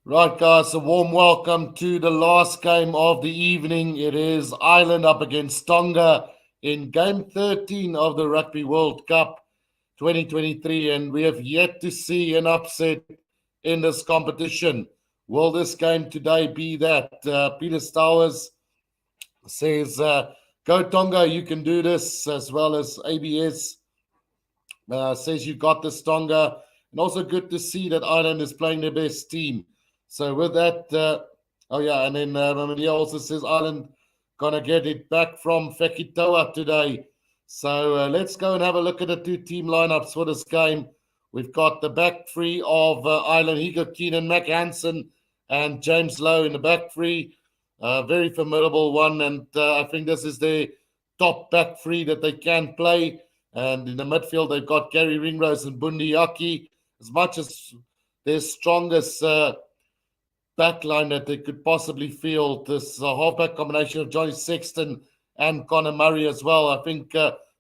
Right, guys, a warm welcome to the last game of the evening. It is Ireland up against Tonga in game 13 of the Rugby World Cup 2023, and we have yet to see an upset in this competition. Will this game today be that? Peter Stowers says, Go Tonga, you can do this, as well as ABS says you got this Tonga. And also good to see that Ireland is playing their best team. So with that, and then Mamelia also says Ireland gonna get it back from Fekitoa today. So let's go and have a look at the two team lineups for this game. We've got the back three of Ireland, Hugo Keenan, Mac Hansen, and James Lowe in the back three. Very formidable one, and I think this is their top back three that they can play. And in the midfield, they've got Gary Ringrose and Bundi Aki. As much as their strongest backline that they could possibly field, this halfback combination of Johnny Sexton and Conor Murray as well. I think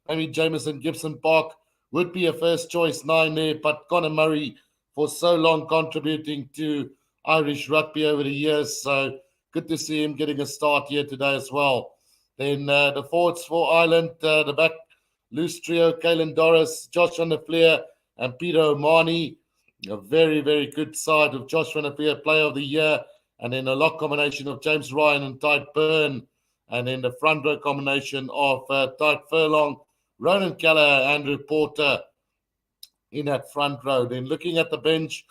maybe Jameson Gibson Park would be a first choice nine there, but Conor Murray for so long contributing to Irish rugby over the years. So good to see him getting a start here today as well. Then the forwards for Ireland, the back loose trio, Caelan Doris, Josh van der Fleer, and Peter O'Mahony. A very, very good side of Josh van der Fleer, player of the year. And then a lock combination of James Ryan and Tide Byrne. And then the front row combination of Tide Furlong, Ronan Keller, Andrew Porter in that front row. Then looking at the bench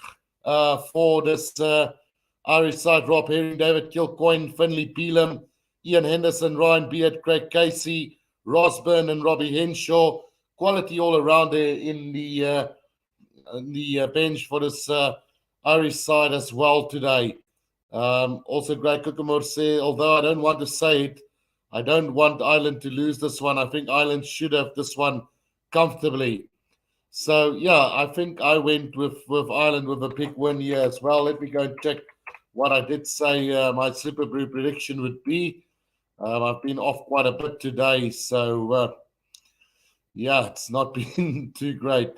for this Irish side, Rob Herring, David Kilcoyne, Finlay Peelam, Ian Henderson, Ryan Beard, Craig Casey, Rosburn and Robbie Henshaw. Quality all around there in the bench for this Irish side as well today. Also, Greg Kukamur said, although I don't want to say it, I don't want Ireland to lose this one. I think Ireland should have this one comfortably. So, yeah, I think I went with Ireland with a big win here as well. Let me go and check what I did say my Super Brew prediction would be. I've been off quite a bit today, so it's not been too great.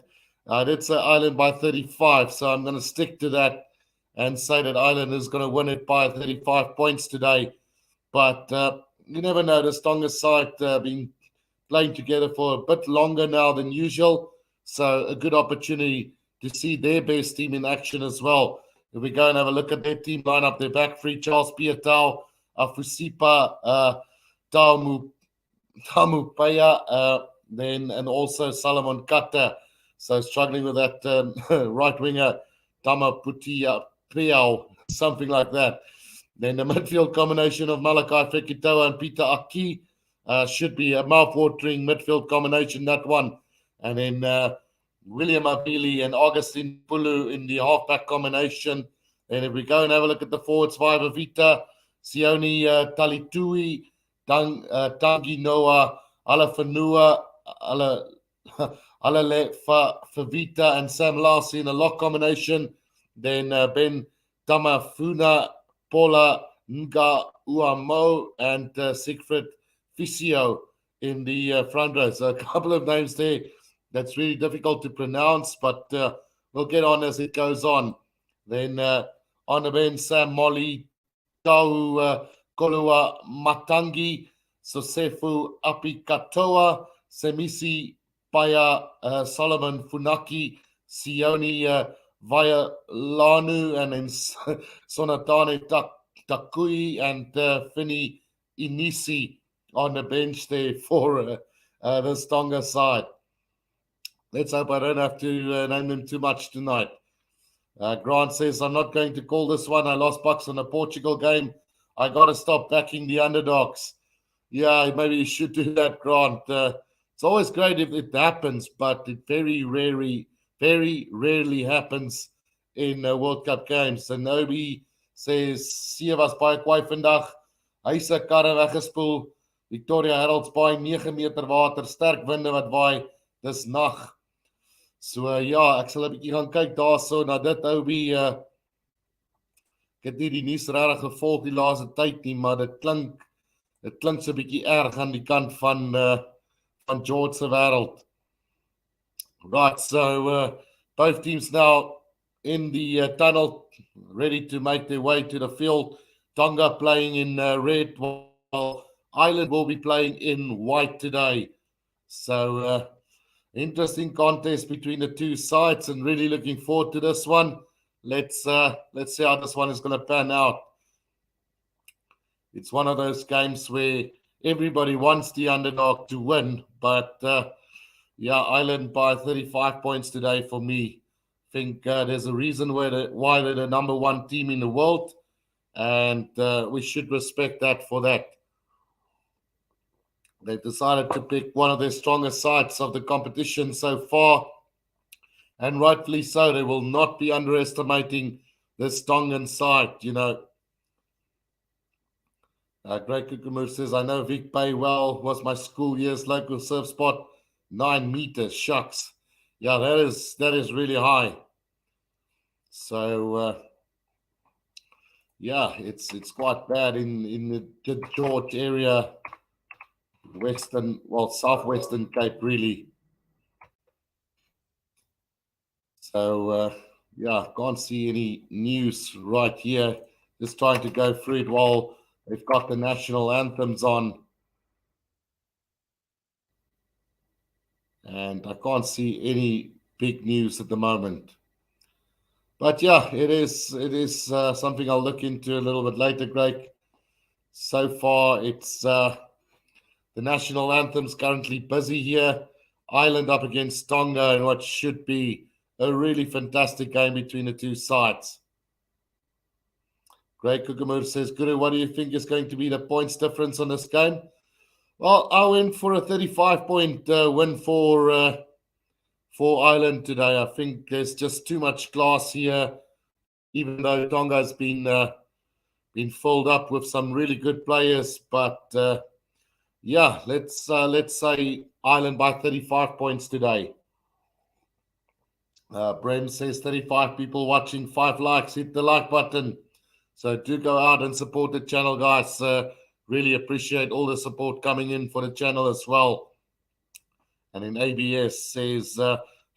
I did say Ireland by 35, so I'm going to stick to that and say that Ireland is going to win it by 35 points today. But you never know. The strongest side been playing together for a bit longer now than usual, so a good opportunity to see their best team in action as well. If we go and have a look at their team lineup, their back three, Charles Piatau, Afusipa, Tamupaya, then and also Solomon Kata. So struggling with that right winger, Tamaputia Piao, something like that. Then the midfield combination of Malachi Fekitoa and Peter Aki should be a mouth-watering midfield combination, that one. And then William Abili and Augustine Pulu in the halfback combination. And if we go and have a look at the forwards, Viva Vita, Sione Talitui, Tangi Noah, Alafanua, Alale Favita, and Sam Larsi in a lock combination. Then Ben Tamafuna, Paula Nga Uamo, and Siegfried Fisio in the front row. So a couple of names there that's really difficult to pronounce, but we'll get on as it goes on. Then on the bench, Sam Molly, Tau Kolua Matangi, Sosefu Apikatoa, Semisi Paya, Solomon Funaki, Sione Via Lanu, and then Sonatane Takui and Fini Inisi on the bench there for the Tonga side. Let's hope I don't have to name them too much tonight. Grant says, I'm not going to call this one. I lost bucks on the Portugal game. I got to stop backing the underdogs. Yeah, maybe you should do that, Grant. It's always great if it happens, but it very rarely happens in World Cup games. And Nobi says, See was baie kwaai vandag. Hy se karre weggespoel. Victoria Heralds baie 9 meter water, sterk winde wat waai. Dis nag. So ek sal 'n bietjie gaan kyk daarso na dit, Obi. Ek het nie die nuus regtig gevolg die laaste tyd nie, maar dit klink so 'n bietjie erg aan die kant van George se wêreld. Right, so both teams now in the tunnel, ready to make their way to the field. Tonga playing in red, while Ireland will be playing in white today. So, interesting contest between the two sides, and really looking forward to this one. Let's see how this one is going to pan out. It's one of those games where everybody wants the underdog to win, but yeah, Ireland by 35 points today for me. I think there's a reason why they're the number one team in the world, and we should respect that for that. They've decided to pick one of their strongest sides of the competition so far, and rightfully so. They will not be underestimating this Tongan side, you know. Greg Kukumur says, I know Vic Bay well, was my school year's local surf spot, 9 meters, shucks. Yeah, that is really high. So, yeah, it's quite bad in the George area, southwestern Cape, really. So, yeah, can't see any news right here. Just trying to go through it while they've got the national anthems on. And I can't see any big news at the moment. But yeah, it is something I'll look into a little bit later, Greg. So far, it's the national anthem's currently busy here. Ireland up against Tonga in what should be a really fantastic game between the two sides. Greg Kukumur says, Guru, what do you think is going to be the points difference on this game? Well, I went for a 35-point win for Ireland today. I think there's just too much class here, even though Tonga's been filled up with some really good players. But yeah, let's say Ireland by 35 points today. Brem says 35 people watching, 5 likes. Hit the like button. So do go out and support the channel, guys. Really appreciate all the support coming in for the channel as well. And in ABS says,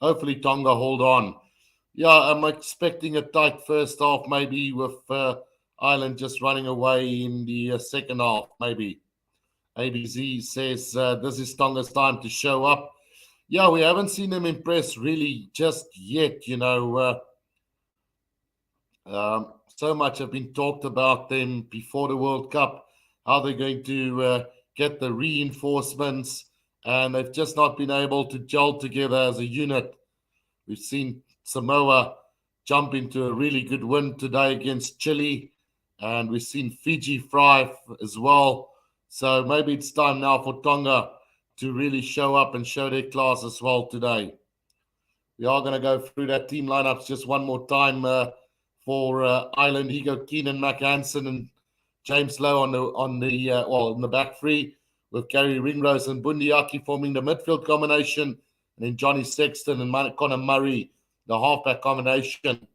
hopefully Tonga hold on. Yeah, I'm expecting a tight first half, maybe with Ireland just running away in the second half, maybe. ABZ says, this is Tonga's time to show up. Yeah, we haven't seen them impress really just yet, you know. So much have been talked about them before the World Cup, how they're going to get the reinforcements, and they've just not been able to gel together as a unit. We've seen Samoa jump into a really good win today against Chile, and we've seen Fiji thrive as well. So maybe it's time now for Tonga to really show up and show their class as well today. We are going to go through that team lineups just one more time for Ireland. Higo, Keenan, Mac Hansen, and James Lowe in the back three, with Gary Ringrose and Bundiaki forming the midfield combination, and then Johnny Sexton and Conor Murray, the halfback combination.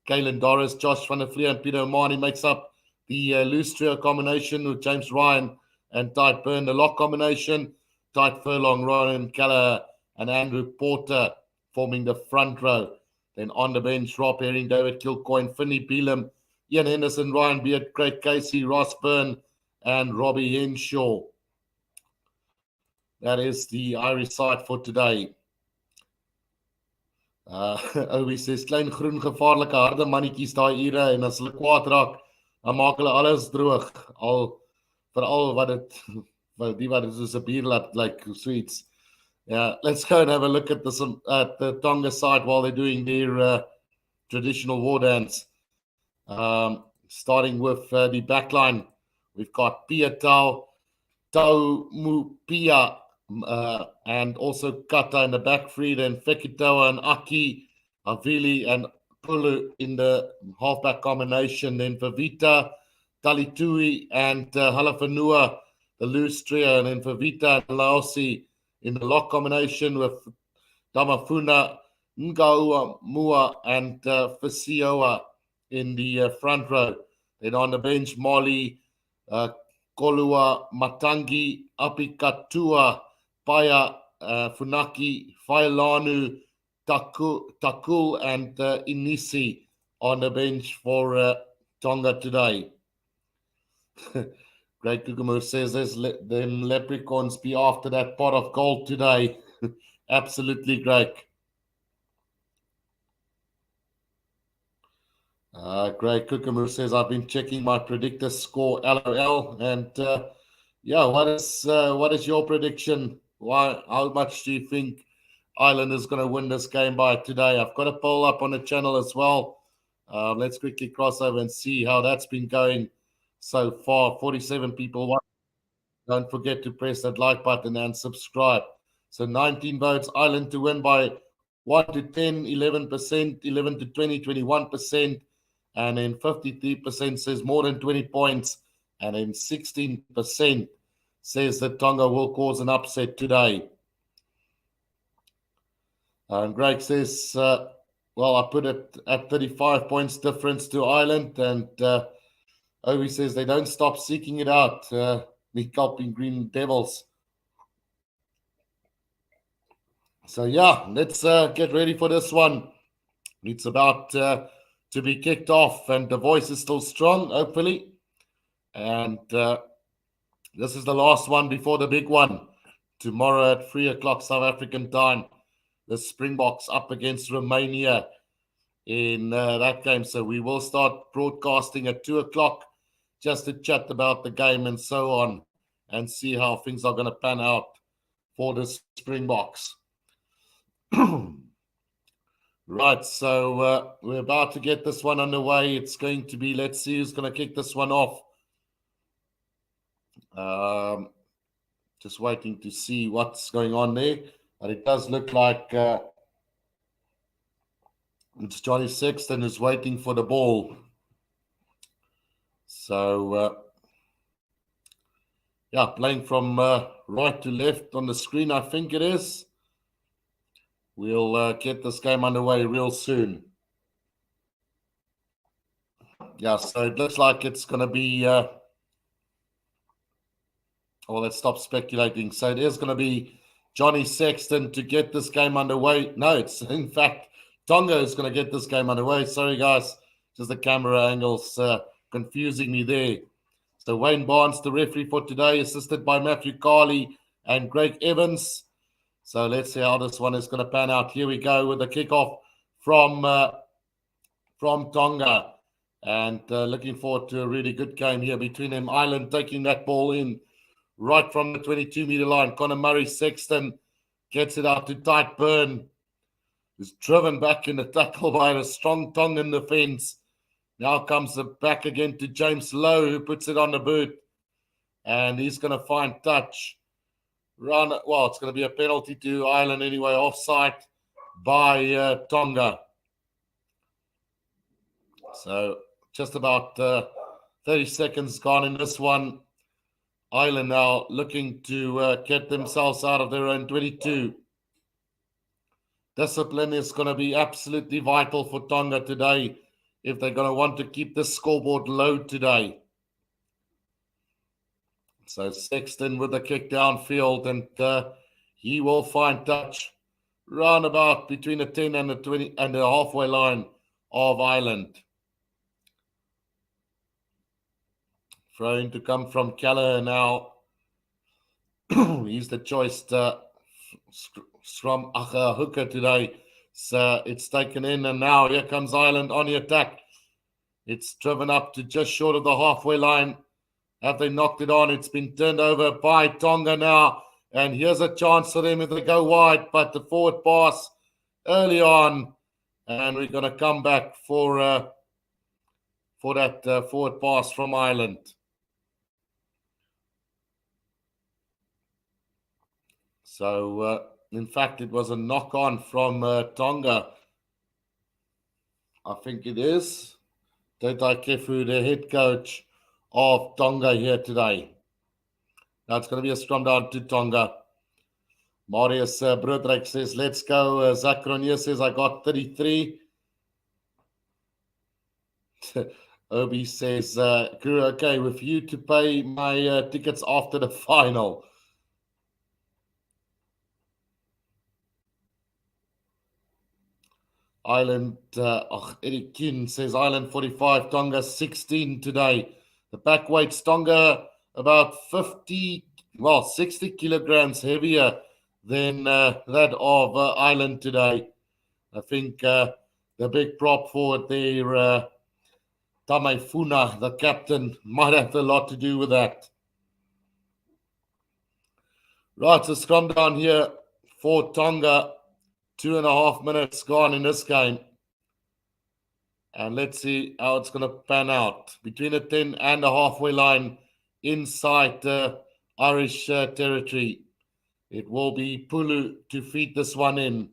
Kalen Doris, Josh van der Vlier, and Peter Omani makes up the loose trio combination, with James Ryan and Tide Byrne, the lock combination. Tide Furlong, Ronan Callagher, and Andrew Porter forming the front row. Then on the bench, Rob Herring, David Kilcoyne, Finney Beelum, Ian Henderson, Ryan Beard, Craig Casey, Ross Byrne, and Robbie Henshaw. That is the Irish side for today. Owie says, klein groen gevaarlike harde mannetjies daai ure, en as hulle kwaad raak, dan maak hulle alles droog. Veral wat het soos 'n bier laat like sweets. Yeah, let's go and have a look at the Tonga side while they're doing their traditional war dance. Starting with the back line, we've got Pia Tau Mupia, and also Kata in the back three, then Fekitoa and Aki, Avili and Pulu in the halfback combination, then Vavita, Talitui and Halafanua, the loose trio, and then Vavita and Laosi in the lock combination, with Damafuna, Ngaua Mua, and Fasioa in the front row. Then on the bench, Mali, Kolua, Matangi, Apikatua, Paya, Funaki, Failanu, Takul and Inisi on the bench for Tonga today. Great Kukumur says there's them leprechauns be after that pot of gold today. Absolutely great. Great Kukumur says I've been checking my predictor score, LOL, and yeah, what is your prediction? How much do you think Ireland is going to win this game by today? I've got a poll up on the channel as well. Let's quickly cross over and see how that's been going so far. 47 people. Don't forget to press that like button and subscribe. So 19 votes, Ireland to win by 1 to 10, 11%, 11 to 20, 21%. And then 53% says more than 20 points. And then 16% says that Tonga will cause an upset today. And Greg says, well, I put it at 35 points difference to Ireland. And Ovi says they don't stop seeking it out. Me helping Green Devils. So yeah, let's get ready for this one. It's about to be kicked off, and the voice is still strong, hopefully. And this is the last one before the big one. Tomorrow at 3 o'clock South African time, the Springboks up against Romania in that game. So we will start broadcasting at 2 o'clock just to chat about the game and so on and see how things are going to pan out for the Springboks. Right, so we're about to get this one underway. It's going to be, let's see who's going to kick this one off. Just waiting to see what's going on there. But it does look like it's Johnny Sexton who's waiting for the ball. So, yeah, playing from right to left on the screen, I think it is. We'll get this game underway real soon. Yeah, so it looks like it's going to be... well, let's stop speculating. So it is going to be Johnny Sexton to get this game underway. No, it's in fact Tonga is going to get this game underway. Sorry, guys. Just the camera angles confusing me there. So Wayne Barnes, the referee for today, assisted by Matthew Carley and Greg Evans. So let's see how this one is going to pan out. Here we go with the kickoff from Tonga. And looking forward to a really good game here between them. Ireland taking that ball in right from the 22-meter line. Conor Murray Sexton gets it out to Tight Burn, who's driven back in the tackle by a strong Tongan defense. Now comes the back again to James Lowe, who puts it on the boot. And he's going to find touch. Well, it's going to be a penalty to Ireland anyway, offside by Tonga. So just about 30 seconds gone in this one. Ireland now looking to get themselves out of their own 22. Discipline is going to be absolutely vital for Tonga today if they're going to want to keep the scoreboard low today. So Sexton with the kick downfield, and he will find touch round about between the 10 and the 20 and the halfway line of Ireland. Throwing to come from Keller now. He's the choice from hooker today. So it's taken in, and now here comes Ireland on the attack. It's driven up to just short of the halfway line. Have they knocked it on? It's been turned over by Tonga now. And here's a chance for them if they go wide, but the forward pass early on. And we're going to come back for that forward pass from Ireland. So, in fact, it was a knock-on from Tonga. I think it is. Teitai Kefu, the head coach of Tonga here today. Now it's going to be a scrum down to Tonga. Marius Broderick says, let's go. Zach Ronier says, I got 33. Obi says, Guru, okay, with you to pay my tickets after the final. Ireland, Eric Kuhn says Ireland 45, Tonga 16 today. The back weight's Tonga about 60 kilograms heavier than that of Ireland today. I think the big prop forward there, Tame Funa, the captain, might have a lot to do with that. Right, so scrum down here for Tonga. 2.5 minutes gone in this game. And let's see how it's going to pan out. Between the 10 and the halfway line inside Irish territory. It will be Pulu to feed this one in.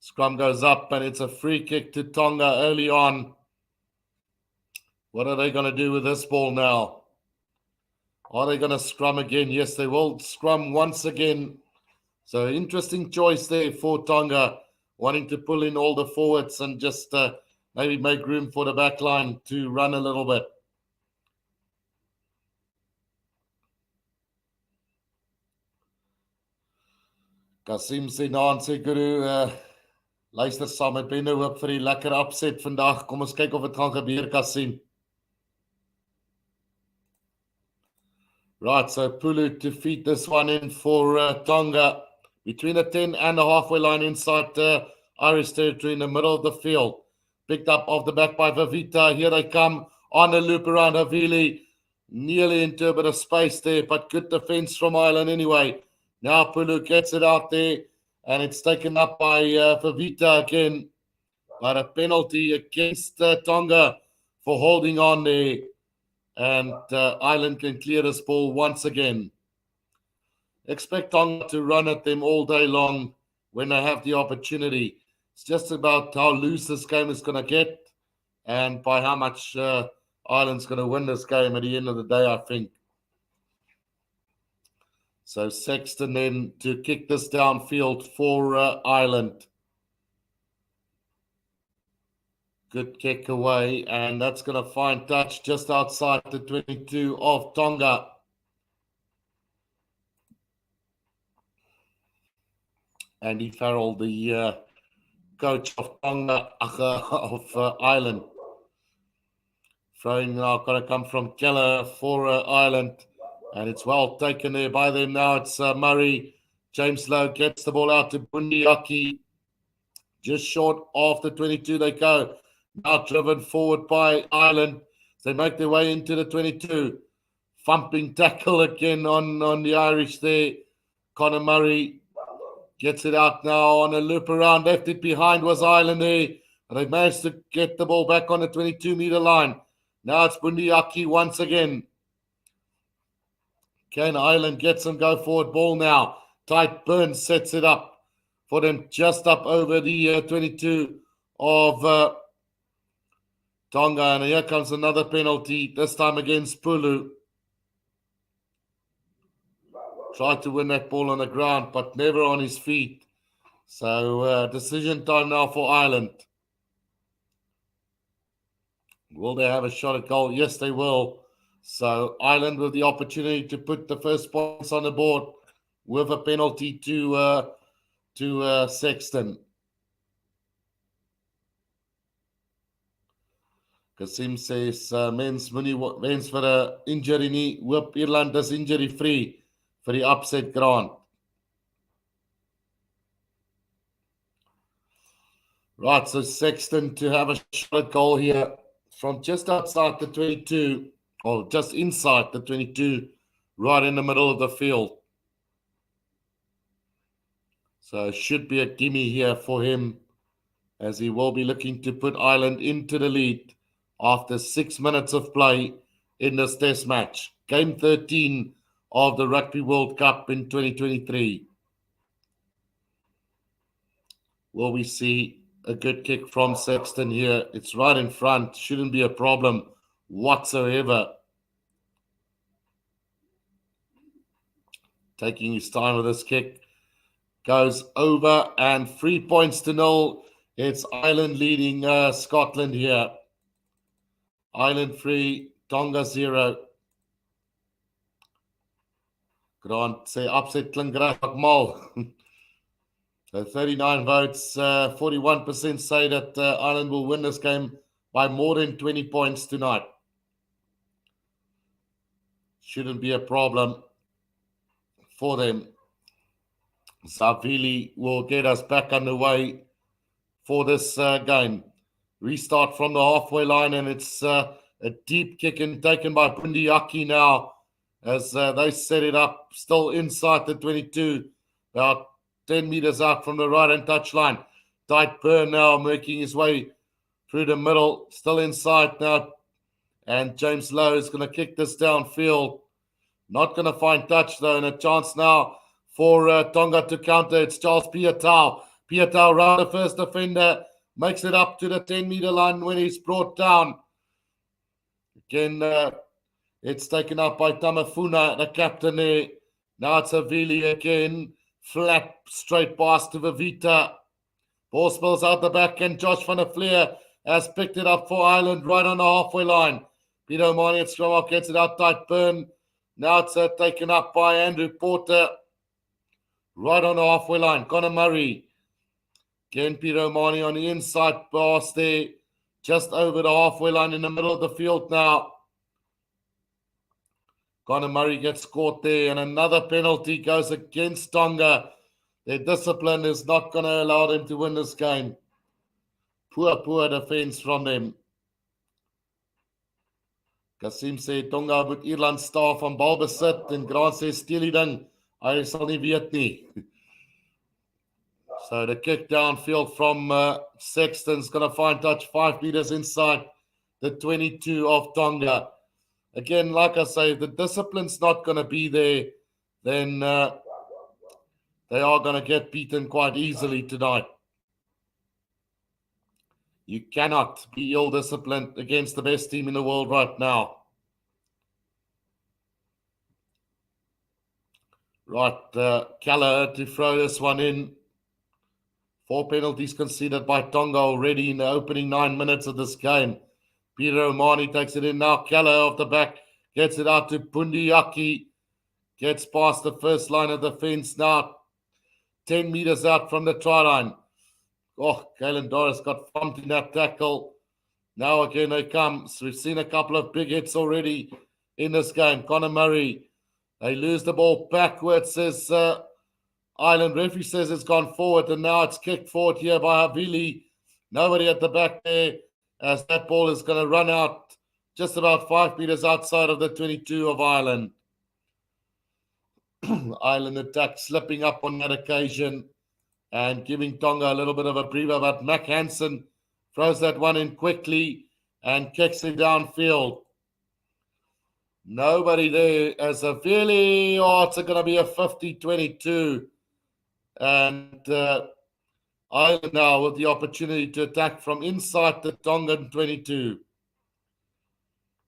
Scrum goes up and it's a free kick to Tonga early on. What are they going to do with this ball now? Are they going to scrum again? Yes, they will scrum once again. So interesting choice there for Tonga, wanting to pull in all the forwards and just maybe make room for the back line to run a little bit. Kasim sê Naan sê Guru, luister saam met Benno, hoop vir die lekker opset vandag. Kom ons kyk of dit gaan gebeur, Kasim. Right, so Pulu to feed this one in for Tonga. Between the 10 and the halfway line inside Irish territory in the middle of the field. Picked up off the back by Vavita. Here they come on a loop around Havili. Nearly into a bit of space there, but good defense from Ireland anyway. Now Pulu gets it out there, and it's taken up by Vavita again. But a penalty against Tonga for holding on there. And Ireland can clear this ball once again. Expect Tonga to run at them all day long when they have the opportunity. It's just about how loose this game is going to get and by how much Ireland's going to win this game at the end of the day, I think. So Sexton then to kick this downfield for Ireland. Good kick away, and that's going to find touch just outside the 22 of Tonga. Andy Farrell, the coach of Tonga, of Ireland. Throwing now going to come from Keller for Ireland, and it's well taken there by them now. It's Murray. James Lowe gets the ball out to Bundiaki. Just short of the 22 they go. Now driven forward by Ireland. They make their way into the 22. Thumping tackle again on the Irish there. Conor Murray gets it out now on a loop around. Left it behind was Ireland there. And they managed to get the ball back on the 22-meter line. Now it's Bundiaki once again. Can Ireland get some go forward ball now? Tight Burns sets it up for them just up over the 22 of Tonga. And here comes another penalty, this time against Pulu. Tried to win that ball on the ground, but never on his feet. So decision time now for Ireland. Will they have a shot at goal? Yes, they will. So Ireland with the opportunity to put the first points on the board with a penalty to Sexton. Kasim says men's vir 'n injury nie. Hoop Ierland is injury free for the upset grant. Right, so Sexton to have a shot at goal here from just outside the 22, or just inside the 22, right in the middle of the field. So it should be a gimme here for him, as he will be looking to put Ireland into the lead after 6 minutes of play in this test match. Game 13 of the Rugby World Cup in 2023. Will we see a good kick from Sexton here? It's right in front. Shouldn't be a problem whatsoever. Taking his time with this kick. Goes over, and 3 points to 0. It's Ireland leading Scotland here. Ireland 3, Tonga 0. Grant sê upset klink reg mal. So 39 votes, 41% say that Ireland will win this game by more than 20 points tonight. Shouldn't be a problem for them. Zavili will get us back underway for this game. Restart from the halfway line, and it's a deep kick and taken by Bundiaki now as they set it up, still inside the 22, about 10 meters out from the right-hand touchline. Tight Burn now making his way through the middle, still inside now, and James Lowe is going to kick this downfield. Not going to find touch, though, and a chance now for Tonga to counter. It's Charles Piatau. Piatau round the first defender, makes it up to the 10-meter line when he's brought down. Again, it's taken up by Tamafuna, the captain there. Now it's Avili again. Flat, straight pass to Vavita. Ball spills out the back, and Josh van der Fleer has picked it up for Ireland right on the halfway line. Peter O'Mani at Scrum gets it out tight, Burn. Now it's taken up by Andrew Porter. Right on the halfway line. Conor Murray. Again, Peter O'Mani on the inside pass there. Just over the halfway line in the middle of the field now. Conor Murray gets caught there, and another penalty goes against Tonga. Their discipline is not going to allow them to win this game. Poor defense from them. Kasim sê Tonga moet Ierland staaf van bal besit en Grant sê steel die ding. Hy sal nie weet nie. So the kick downfield from Sexton's going to find touch 5 meters inside the 22 of Tonga. Again, like I say, if the discipline's not going to be there, then they are going to get beaten quite easily tonight. You cannot be ill-disciplined against the best team in the world right now. Right, Kelleher to throw this one in. 4 penalties conceded by Tonga already in the opening 9 minutes of this game. Peter O'Mani takes it in now. Kelleher off the back gets it out to Bundiaki. Gets past the first line of defense now. 10 meters out from the try line. Oh, Kalen Doris got thumped in that tackle. Now again they come. So we've seen a couple of big hits already in this game. Conor Murray. They lose the ball backwards, says Ireland. Referee says it's gone forward, and now it's kicked forward here by Havili. Nobody at the back there, as that ball is going to run out just about 5 meters outside of the 22 of Ireland. Ireland attack slipping up on that occasion and giving Tonga a little bit of a breather, but Mac Hansen throws that one in quickly and kicks it downfield. Nobody there as a really, it's going to be a 50-22. And Ireland now with the opportunity to attack from inside the Tongan 22.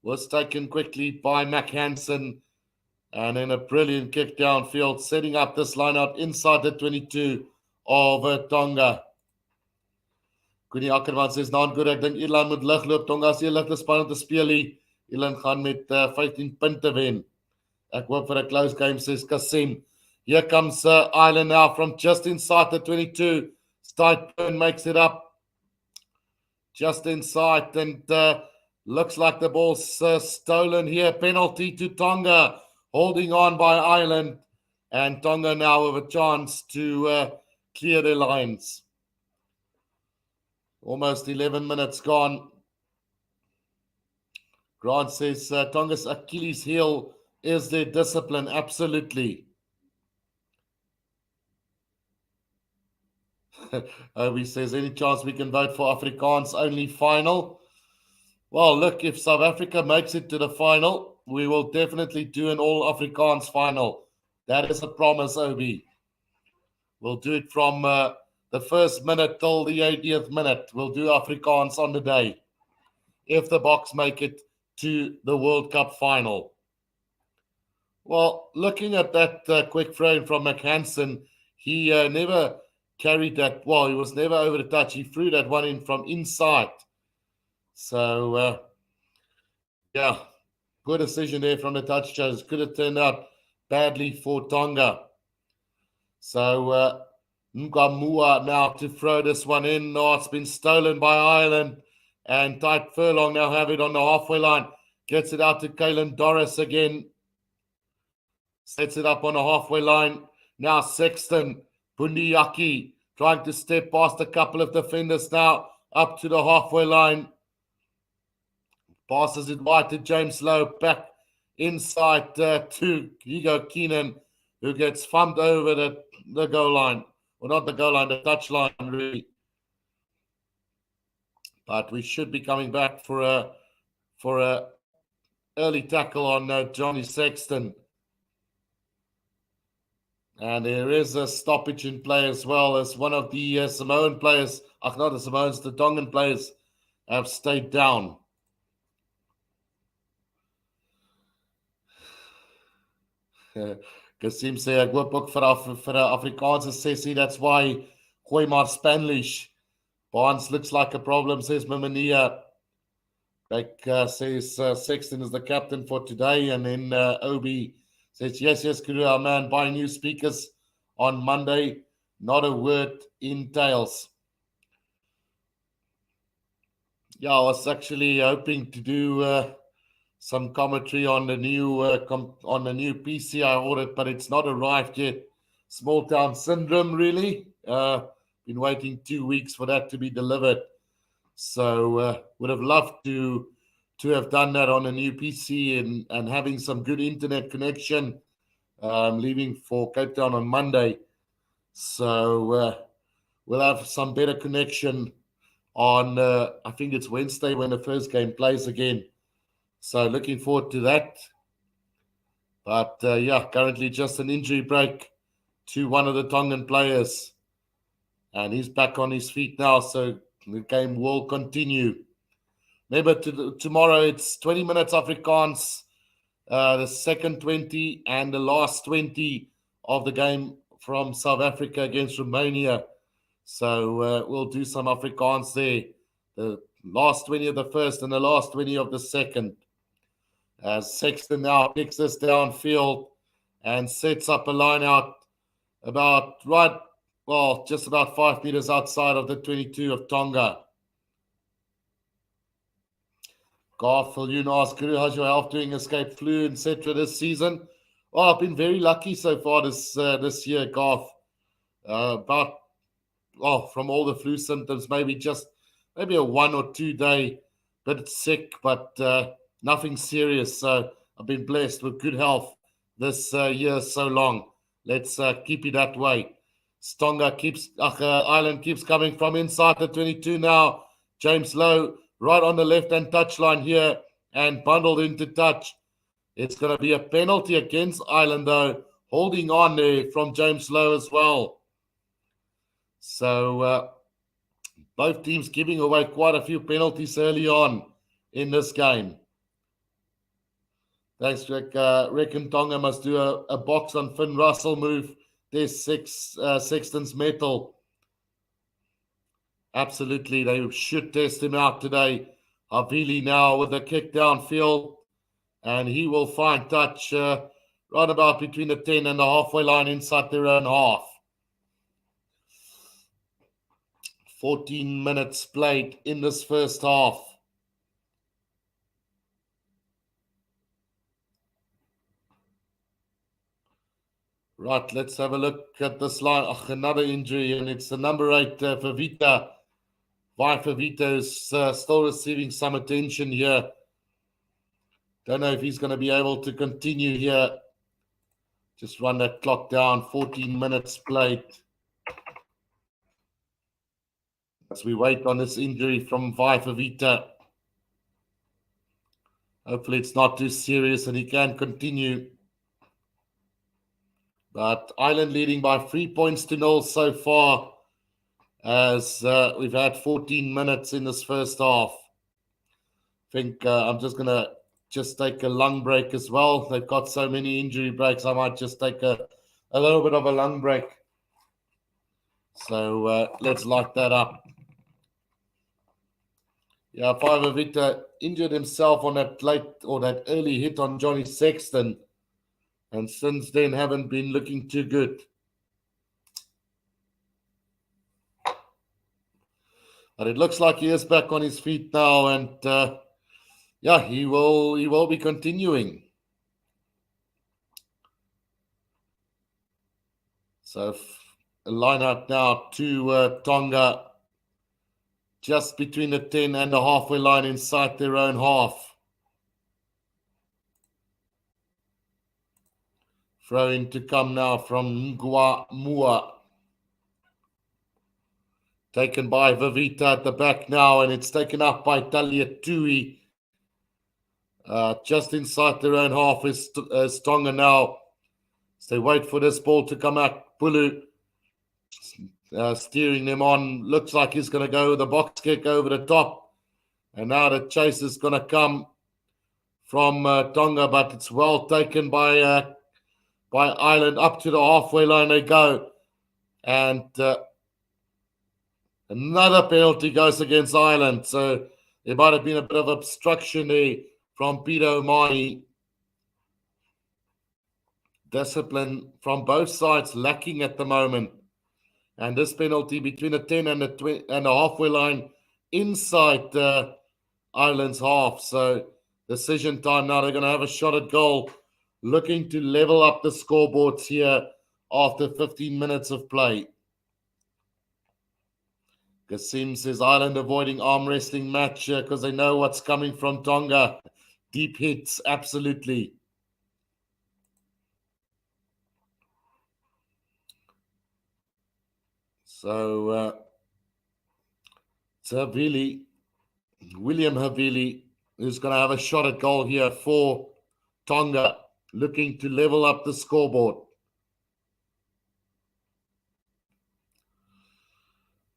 Was taken quickly by Mac Hansen. And then a brilliant kick downfield, setting up this line out inside the 22 of Tonga. Koenie Ackerman says, not good. Ek dink Ierland moet ligloop. Tonga is nie ligte span om te speel nie. Ierland gaan met 15 punte wen. Ek hoop vir 'n close game, says Kasim. Here comes Ireland now from just inside the 22. Stuytburn makes it up just inside, and looks like the ball's stolen here. Penalty to Tonga. Holding on by Ireland, and Tonga now with a chance to clear their lines. Almost 11 minutes gone. Grant says Tonga's Achilles heel is their discipline. Absolutely. Obi says, any chance we can vote for Afrikaans only final? Well, look, if South Africa makes it to the final, we will definitely do an all Afrikaans final. That is a promise, Obi. We'll do it from the first minute till the 80th minute. We'll do Afrikaans on the day, if the Boks make it to the World Cup final. Well, looking at that quick frame from McHanson, he never carried that. Well, he was never over the touch. He threw that one in from inside. So, yeah, good decision there from the touch judges. Could have turned out badly for Tonga. So, Ngamua now to throw this one in. Oh, it's been stolen by Ireland. And Tyke Furlong now have it on the halfway line. Gets it out to Kalen Doris again. Sets it up on the halfway line. Now Sexton, Bundiaki, trying to step past a couple of defenders now. Up to the halfway line. Passes it wide to James Lowe. Back inside to Hugo Keenan, who gets thumped over the goal line. Well, not the goal line, the touch line, really. But we should be coming back for a early tackle on Johnny Sexton. And there is a stoppage in play as well, as one of the Samoan players, not the Samoans, the Tongan players have stayed down. Kasim sê ek hoop ook vir 'n Afrikaanse sessie. That's why gooi maar Spanglish. Barnes looks like a problem, says Mamania. Like says Sexton is the captain for today, and then Obi says yes, Guru, our man, buy new speakers on Monday. Not a word in tails. Yeah, I was actually hoping to do some commentary on the new PC I ordered, but it's not arrived yet. Small town syndrome, really. Been waiting 2 weeks for that to be delivered. So would have loved to have done that on a new PC and having some good internet connection. Leaving for Cape Town on Monday. So we'll have some better connection on, I think it's Wednesday when the first game plays again. So looking forward to that. But yeah, currently just an injury break to one of the Tongan players. And he's back on his feet now, so the game will continue. Remember, tomorrow it's 20 minutes Afrikaans, the second 20 and the last 20 of the game from South Africa against Romania. So we'll do some Afrikaans there. The last 20 of the first and the last 20 of the second. As Sexton now picks this downfield and sets up a line out just about 5 meters outside of the 22 of Tonga. Garth Viljoen asks, Guru, how's your health doing? Escape flu, etc. this season? Well, I've been very lucky so far this year, Garth. From all the flu symptoms, maybe a 1 or 2 day bit sick, but nothing serious. So I've been blessed with good health this year so long. Let's keep it that way. Ireland keeps coming from inside the 22 now. James Lowe right on the left-hand touchline here and bundled into touch. It's going to be a penalty against Ireland, though. Holding on there from James Lowe as well. So both teams giving away quite a few penalties early on in this game. Thanks, Rick. Reckon Tonga must do a box on Finn Russell move. There's Sexton's metal. Absolutely, they should test him out today. Havili now with a kick downfield, and he will find touch right about between the 10 and the halfway line inside their own half. 14 minutes played in this first half. Right, let's have a look at this line. Another injury, and it's the number 8, Favita. Favita is still receiving some attention here. Don't know if he's going to be able to continue here. Just run that clock down. 14 minutes played. As we wait on this injury from Favita. Hopefully it's not too serious and he can continue. But Ireland leading by 3 points to 0 so far, as we've had 14 minutes in this first half. I think I'm just going to take a lung break as well. They've got so many injury breaks, I might just take a little bit of a lung break. So let's light that up. Yeah, Favita injured himself on that early hit on Johnny Sexton. And since then, haven't been looking too good. But it looks like he is back on his feet now, and yeah, he will be continuing. So a line out now to Tonga, just between the 10 and the halfway line inside their own half. Throw in to come now from Ngwa Mua. Taken by Vavita at the back now, and it's taken up by Talia Tui. Just inside their own half is Tonga now. So they wait for this ball to come out. Pulu steering them on. Looks like he's going to go with a box kick over the top. And now the chase is going to come from Tonga, but it's well taken by Ireland. Up to the halfway line they go. And another penalty goes against Ireland. So there might have been a bit of obstruction there from Peter O'Mahony. Discipline from both sides lacking at the moment. And this penalty between the 10 and the halfway line inside Ireland's half. So decision time now. They're going to have a shot at goal, looking to level up the scoreboards here after 15 minutes of play. Kasim says Ireland avoiding arm wrestling match because they know what's coming from Tonga. Deep hits, absolutely. So it's William Havili, who's going to have a shot at goal here for Tonga, looking to level up the scoreboard.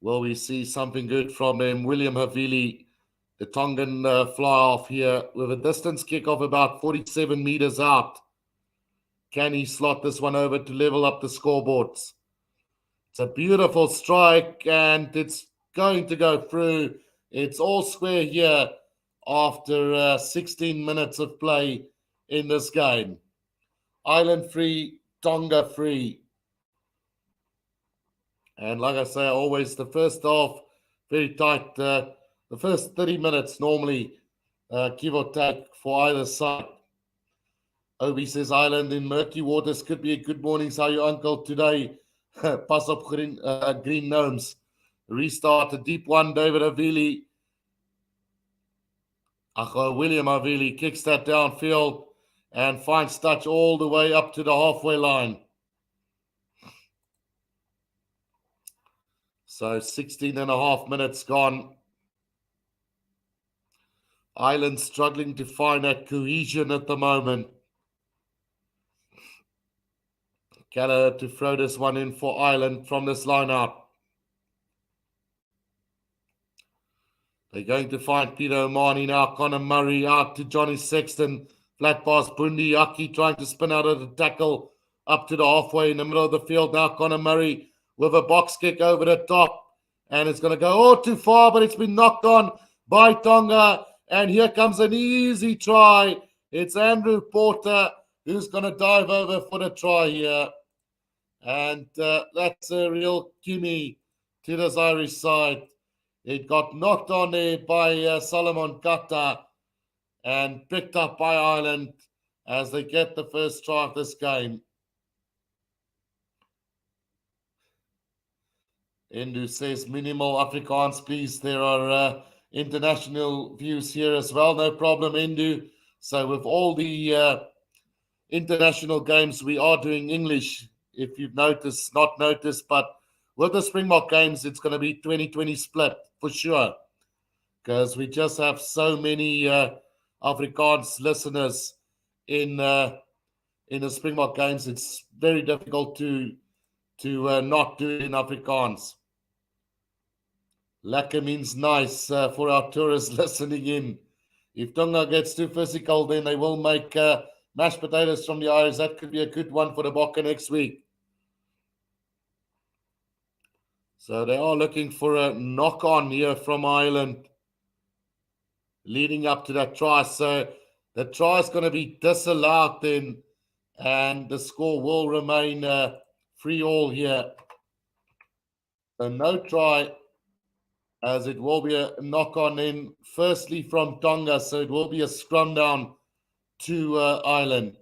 Will we see something good from him? William Havili, the Tongan fly off here with a distance kick of about 47 meters out. Can he slot this one over to level up the scoreboards? It's a beautiful strike, and it's going to go through. It's all square here after 16 minutes of play in this game. Ireland free, Tonga free. And like I say, always the first half, very tight. The first 30 minutes normally, give or take, for either side. Obi says Ireland in murky waters could be a good morning. How you, uncle, today? Pass up green gnomes. Restart a deep one. David Avili. William Avili kicks that downfield and finds touch all the way up to the halfway line. So 16 and a half minutes gone. Ireland struggling to find that cohesion at the moment. Gallagher to throw this one in for Ireland from this lineup. They're going to find Peter O'Mahony now. Conor Murray out to Johnny Sexton. Flat pass, Bundi Aki trying to spin out of the tackle up to the halfway in the middle of the field. Now Conor Murray with a box kick over the top. And it's going to go too far, but it's been knocked on by Tonga. And here comes an easy try. It's Andrew Porter who's going to dive over for the try here. And that's a real gimme to this Irish side. It got knocked on there by Solomon Kata and picked up by Ireland as they get the first try of this game. Endu says minimal Afrikaans, please. There are international views here as well. No problem, Endu. So with all the international games, we are doing English. If you've noticed, not noticed, but with the Springbok games, it's going to be 20-20 split for sure, because we just have so many Afrikaans listeners in the Springbok games. It's very difficult to not do it in Afrikaans. Lekker means nice for our tourists listening in. If Tonga gets too physical, then they will make mashed potatoes from the Irish. That could be a good one for the Bokke next week. So they are looking for a knock-on here from Ireland leading up to that try. So the try is going to be disallowed then, and the score will remain 3-3 here. So no try as it will be a knock on in, firstly from Tonga, so it will be a scrum down to Ireland.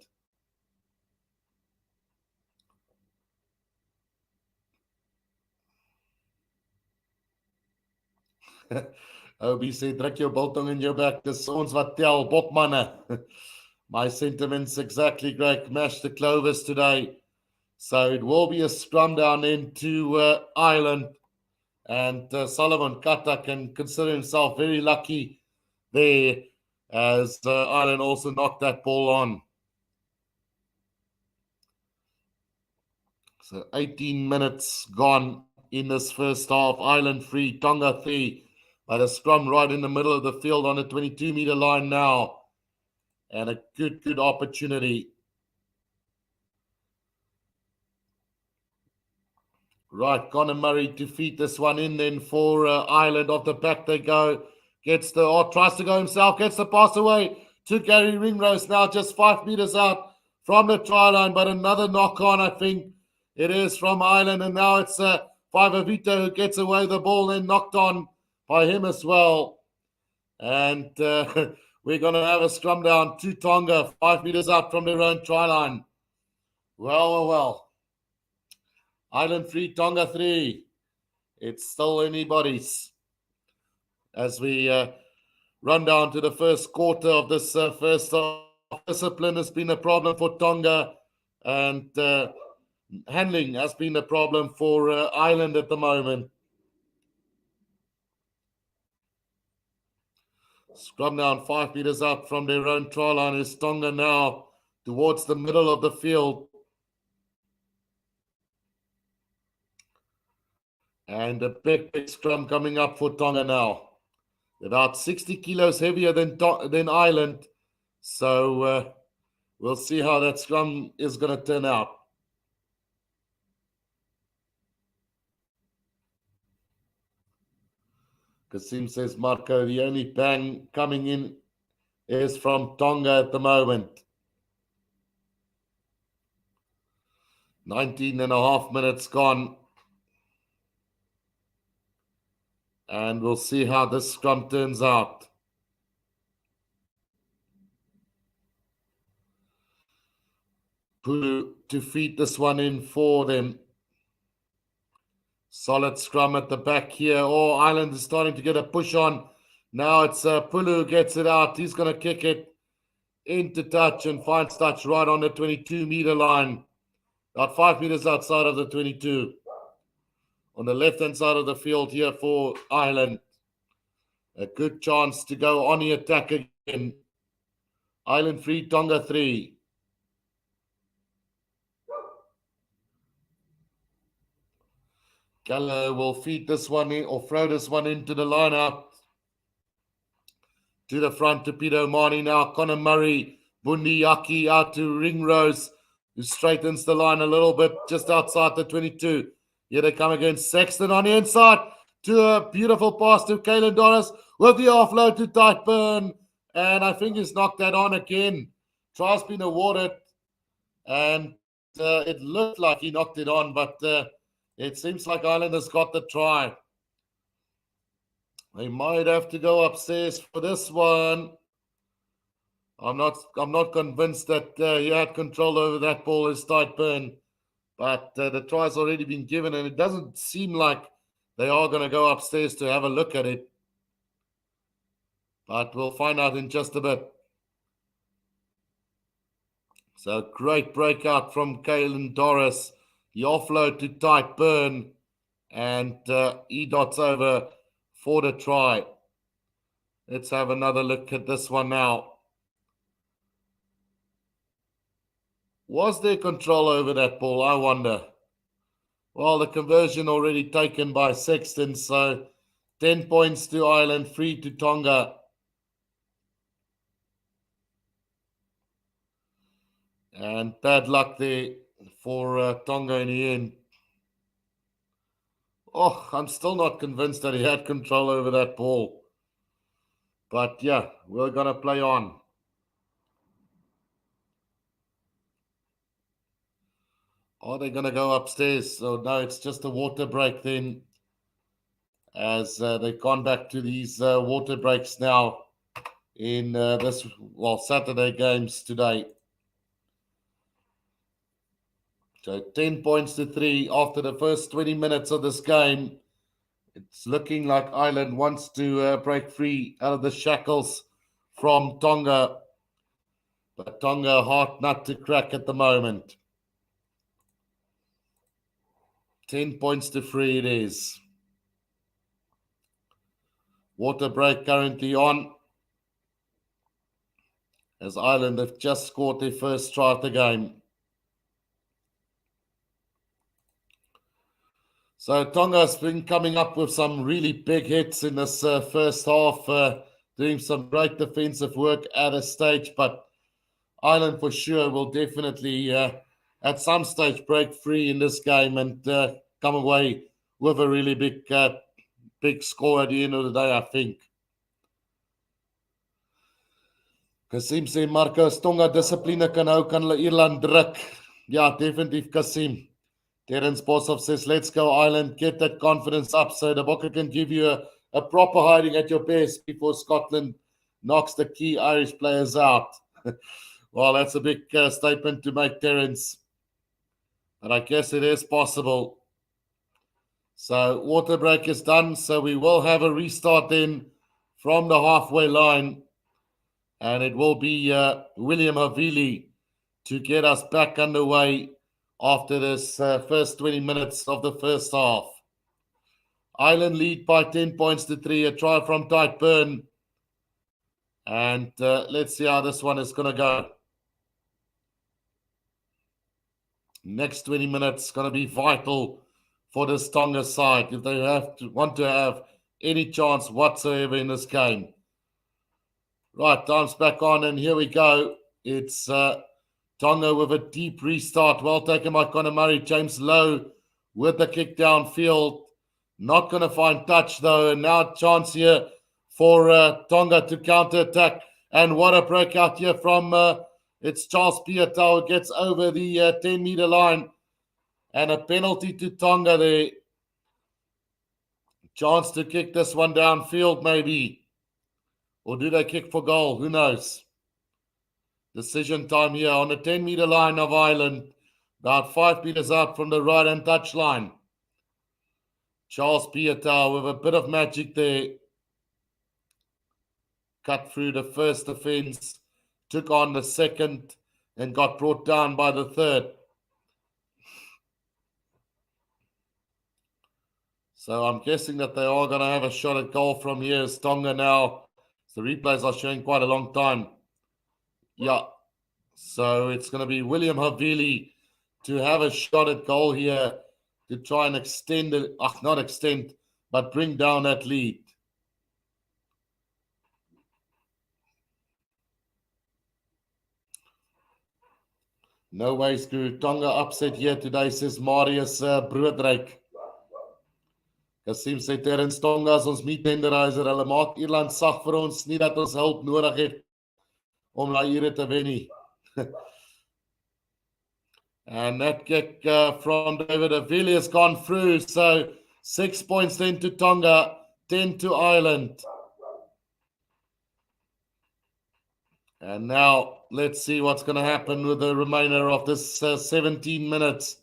Obi sê druk jou biltong in jou bek, dis ons wat tel, bokmanne. My sentiments exactly great. Mash the clovers today. So it will be a scrum down into Ireland. And Solomon Kata can consider himself very lucky there, as Ireland also knocked that ball on. So 18 minutes gone in this first half. Ireland 3, Tonga 3. But a scrum right in the middle of the field on the 22-meter line now. And a good opportunity. Right, Conor Murray to feed this one in then for Ireland. Off the back they go. Tries to go himself, gets the pass away to Gary Ringrose, now just 5 meters out from the try line, but another knock on, I think it is from Ireland, and now it's Vito who gets away the ball, then knocked on by him as well. And we're going to have a scrum down to Tonga, 5 meters out from their own try line. Well. Ireland 3, Tonga 3. It's still anybody's. As we run down to the first quarter of this first half, discipline has been a problem for Tonga, and handling has been a problem for Ireland at the moment. Scrum down 5 meters out from their own try line is Tonga now towards the middle of the field. And a big scrum coming up for Tonga now. About 60 kilos heavier than Ireland. So we'll see how that scrum is going to turn out. Kasim says, Marco, the only bang coming in is from Tonga at the moment. 19 and a half minutes gone. And we'll see how this scrum turns out. Pulu to feed this one in for them. Solid scrum at the back here. Oh, Ireland is starting to get a push on. Now it's Pulu who gets it out. He's going to kick it into touch and finds touch right on the 22-meter line. About 5 meters outside of the 22. On the left-hand side of the field here for Ireland. A good chance to go on the attack again. Ireland 3, Tonga 3. Gallagher will feed this one in, or throw this one into the line out. To the front to Peter Marnie now. Conor Murray, Bundiaki out to Ringrose, who straightens the line a little bit just outside the 22. Here they come against Sexton on the inside to a beautiful pass to Caelan Doris with the offload to Tightburn. And I think he's knocked that on again. Try's been awarded, and it looked like he knocked it on, but it seems like Ireland has got the try. They might have to go upstairs for this one. I'm not convinced that he had control over that ball as Tightburn, but the try's already been given, and it doesn't seem like they are going to go upstairs to have a look at it. But we'll find out in just a bit. So great breakout from Caelan Doris. The offload to Tightburn, and he dots over for the try. Let's have another look at this one now. Was there control over that ball? I wonder. Well, the conversion already taken by Sexton, so 10 points to Ireland, 3 to Tonga. And bad luck there for Tonga in the end. Oh, I'm still not convinced that he had control over that ball. But yeah, we're going to play on. Are they going to go upstairs? So no, it's just a water break then. as they've gone back to these water breaks now in Saturday games today. So 10 points to 3 after the first 20 minutes of this game. It's looking like Ireland wants to break free out of the shackles from Tonga. But Tonga, a hard nut to crack at the moment. 10 points to 3 it is. Water break currently on, as Ireland have just scored their first try of the game. So Tonga's been coming up with some really big hits in this first half, doing some great defensive work at a stage, but Ireland for sure will definitely at some stage break free in this game and come away with a really big score at the end of the day, I think. Kasim sê Marcus, Tonga dissipline kan hou, kan hulle Ierland druk. Ja, definitief Kasim. Terence Boshoff says, let's go Ireland, get that confidence up so the Bokke can give you a proper hiding at your best before Scotland knocks the key Irish players out. Well, that's a big statement to make, Terence. But I guess it is possible. So water break is done, so we will have a restart then from the halfway line. And it will be William Havili to get us back underway after this first 20 minutes of the first half. Ireland lead by 10 points to 3, a try from Tyke Byrne. And let's see how this one is going to go. Next 20 minutes going to be vital for this Tonga side if they want to have any chance whatsoever in this game. Right, time's back on, and here we go. It's Tonga with a deep restart. Well taken by Conor Murray. James Lowe with the kick downfield. Not going to find touch, though. And now chance here for Tonga to counter-attack. And what a breakout here from it's Charles Piutau who gets over the 10-meter line. And a penalty to Tonga there. Chance to kick this one downfield, maybe. Or do they kick for goal? Who knows? Decision time here on the 10-meter line of Ireland. About 5 meters out from the right-hand touch line. Charles Piutau with a bit of magic there. Cut through the first defense. Took on the second and got brought down by the third. So I'm guessing that they are going to have a shot at goal from here as Tonga now. The replays are showing quite a long time. Yeah. So it's going to be William Havili to have a shot at goal here to try and extend it. Not extend, but bring down that lead. No way, Screw. Tonga upset here today, says Marius Broodryk. Kasim sê Terrence, Tonga is ons meetenderizer. Hulle maak Ierland sag vir ons, nie dat ons hulp nodig het om na hier te wen nie. And that kick from David Havili has gone through. So 6 points then to Tonga, 10 to Ireland. And now let's see what's going to happen with the remainder of this 17 minutes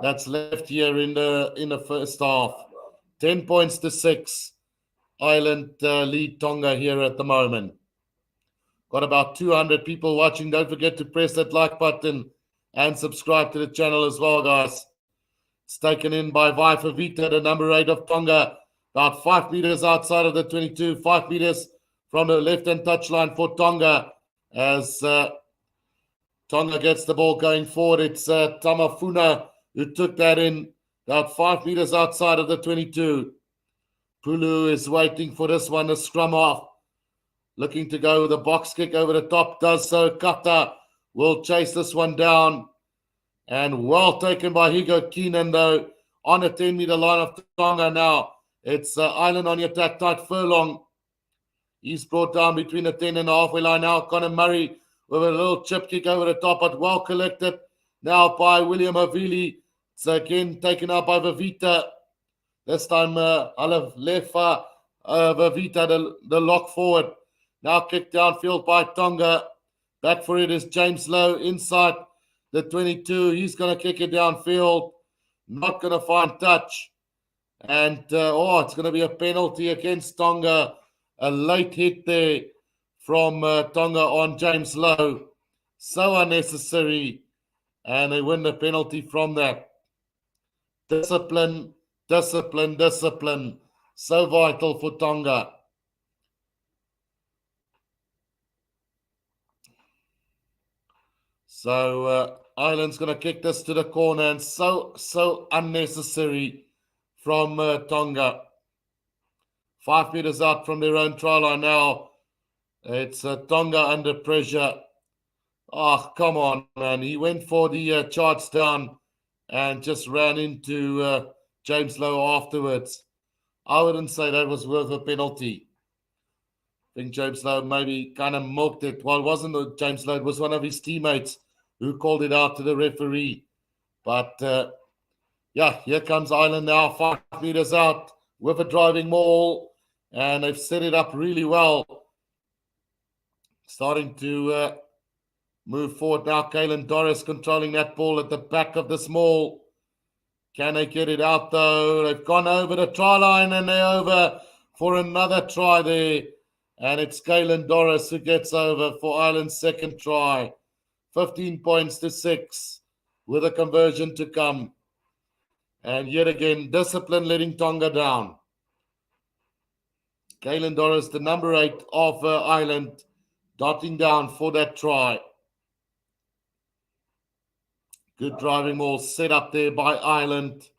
that's left here in the first half. 10 points to 6. Ireland lead Tonga here at the moment. Got about 200 people watching. Don't forget to press that like button and subscribe to the channel as well, guys. It's taken in by Vaifavita, the number 8 of Tonga. About 5 meters outside of the 22. 5 meters from the left-hand touchline for Tonga. As Tonga gets the ball going forward, it's Tamafuna who took that in. About 5 meters outside of the 22. Pulu is waiting for this one to scrum off. Looking to go with a box kick over the top. Does so. Kata will chase this one down. And well taken by Higo Keenan, though, on the 10-meter line of Tonga now. It's Ireland on the attack. Tight Furlong. He's brought down between the 10 and the halfway line now. Conor Murray with a little chip kick over the top, but well collected now by William Havili. It's again taken up by Vavita. This time, Olive Lefa, Vavita, the lock forward. Now kicked downfield by Tonga. Back for it is James Lowe inside the 22. He's going to kick it downfield. Not going to find touch. And, it's going to be a penalty against Tonga. A late hit there from Tonga on James Lowe. So unnecessary. And they win the penalty from that. Discipline, discipline, discipline. So vital for Tonga. So Ireland's going to kick this to the corner, and so unnecessary from Tonga. 5 meters out from their own try line now. It's Tonga under pressure. Oh, come on, man. He went for the charge down and just ran into James Lowe afterwards. I wouldn't say that was worth a penalty. I think James Lowe maybe kind of milked it. Well, it wasn't James Lowe. It was one of his teammates who called it out to the referee. But, here comes Ireland now, 5 meters out with a driving maul. And they've set it up really well. Starting to move forward now. Caelan Doris controlling that ball at the back of the maul. Can they get it out, though? They've gone over the try line, and they're over for another try there. And it's Caelan Doris who gets over for Ireland's second try. 15 points to 6 with a conversion to come. And yet again, discipline letting Tonga down. Caelan Doris, the number 8 of Ireland, dotting down for that try. Good driving maul set up there by Ireland.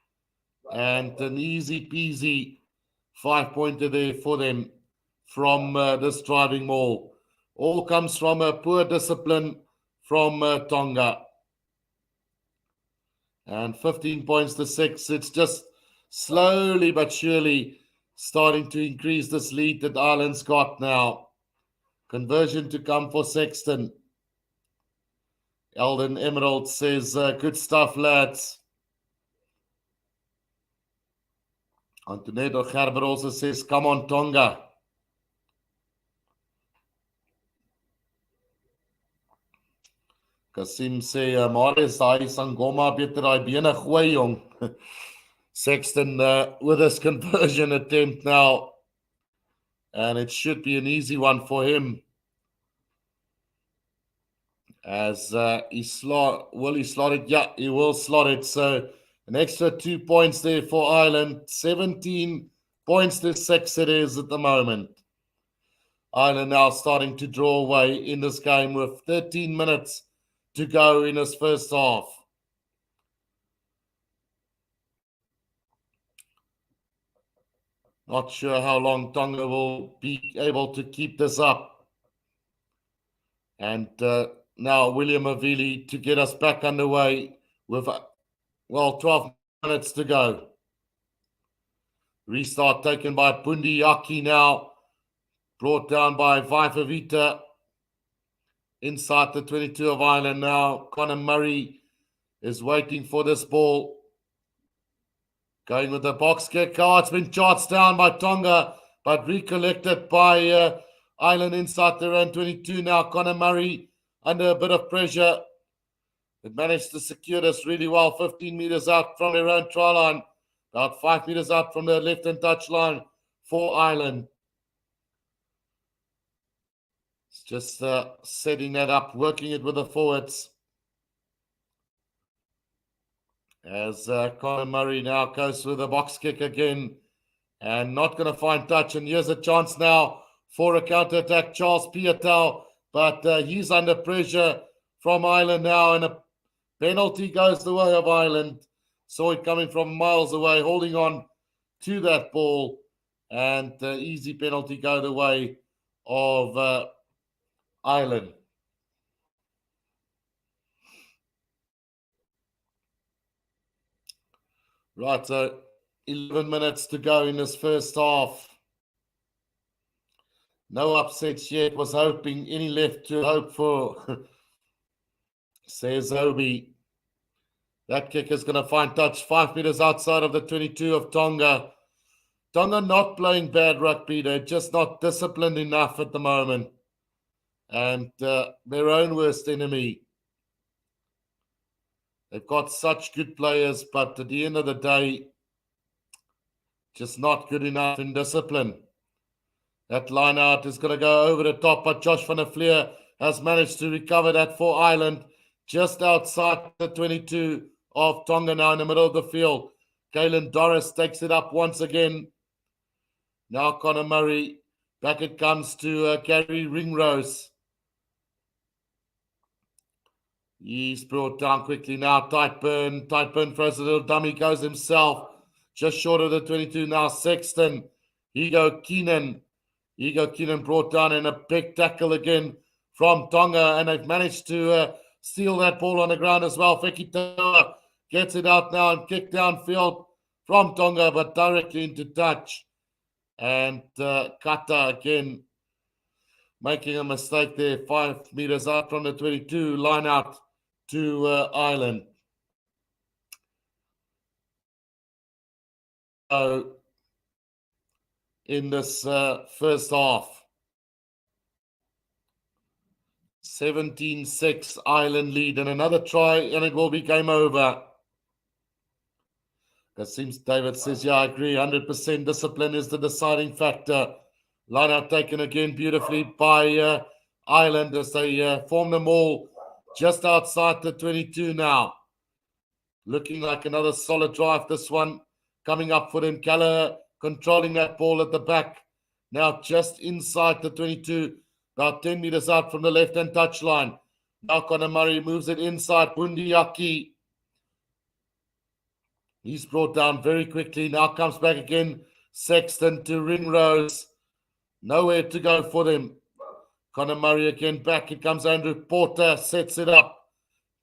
And an easy peasy 5-pointer there for them from this driving maul. All comes from a poor discipline from Tonga. And 15 points to 6. It's just slowly but surely starting to increase this lead that Ireland's got now. Conversion to come for Sexton. Eldon Emerald says, good stuff, lads. Antoinette Gerber also says, come on, Tonga. Kasim sê, Marius, daai Sangoma beter daai bene gooi, jong. Sexton with his conversion attempt now. And it should be an easy one for him. As will he slot it? Yeah, he will slot it. So an extra 2 points there for Ireland. 17 points to 6 it is at the moment. Ireland now starting to draw away in this game with 13 minutes to go in his first half. Not sure how long Tonga will be able to keep this up. And now William Avili to get us back underway with, 12 minutes to go. Restart taken by Pundi Yaki now. Brought down by Vaifavita. Inside the 22 of Ireland now. Conor Murray is waiting for this ball. Going with the box kick. Oh, it's been charged down by Tonga, but recollected by Ireland inside their own 22 now. Conor Murray under a bit of pressure. They managed to secure this really well. 15 meters out from their own try line. About 5 meters out from the left-hand touch line for Ireland. It's just setting that up, working it with the forwards. As Conor Murray now goes with a box kick again and not going to find touch. And here's a chance now for a counter-attack. Charles Piatel, but he's under pressure from Ireland now, and a penalty goes the way of Ireland. Saw it coming from miles away, holding on to that ball, and easy penalty go the way of Ireland. Right, so 11 minutes to go in this first half. No upsets yet. Was hoping any left to hope for, says Obi. That kick is going to find touch 5 meters outside of the 22 of Tonga. Tonga not playing bad rugby. They're just not disciplined enough at the moment. And their own worst enemy. They've got such good players, but at the end of the day, just not good enough in discipline. That line out is going to go over the top, but Josh van der Fleer has managed to recover that for Ireland, just outside the 22 of Tonga now in the middle of the field. Caelan Doris takes it up once again. Now Conor Murray. Back it comes to Gary Ringrose. He's brought down quickly now. Tightburn throws a little dummy, goes himself. Just short of the 22 now. Sexton. Hugo Keenan brought down in a big tackle again from Tonga, and they've managed to steal that ball on the ground as well. Fekitoa gets it out now and kick downfield from Tonga, but directly into touch. And Kata again making a mistake there, 5 meters out from the 22, line out to Ireland. So in this first half, 17-6 Ireland lead, and another try and it will be game over. It seems David says, yeah, I agree, 100% discipline is the deciding factor. Line out taken again beautifully by Ireland as they form them all just outside the 22 now. Looking like another solid drive, this one coming up for them. Gallagher controlling that ball at the back. Now just inside the 22, about 10 meters out from the left-hand touchline. Now Conor Murray moves it inside. Bundiaki. He's brought down very quickly. Now comes back again. Sexton to Ringrose. Nowhere to go for them. Conor Murray again back. It comes Andrew Porter. Sets it up.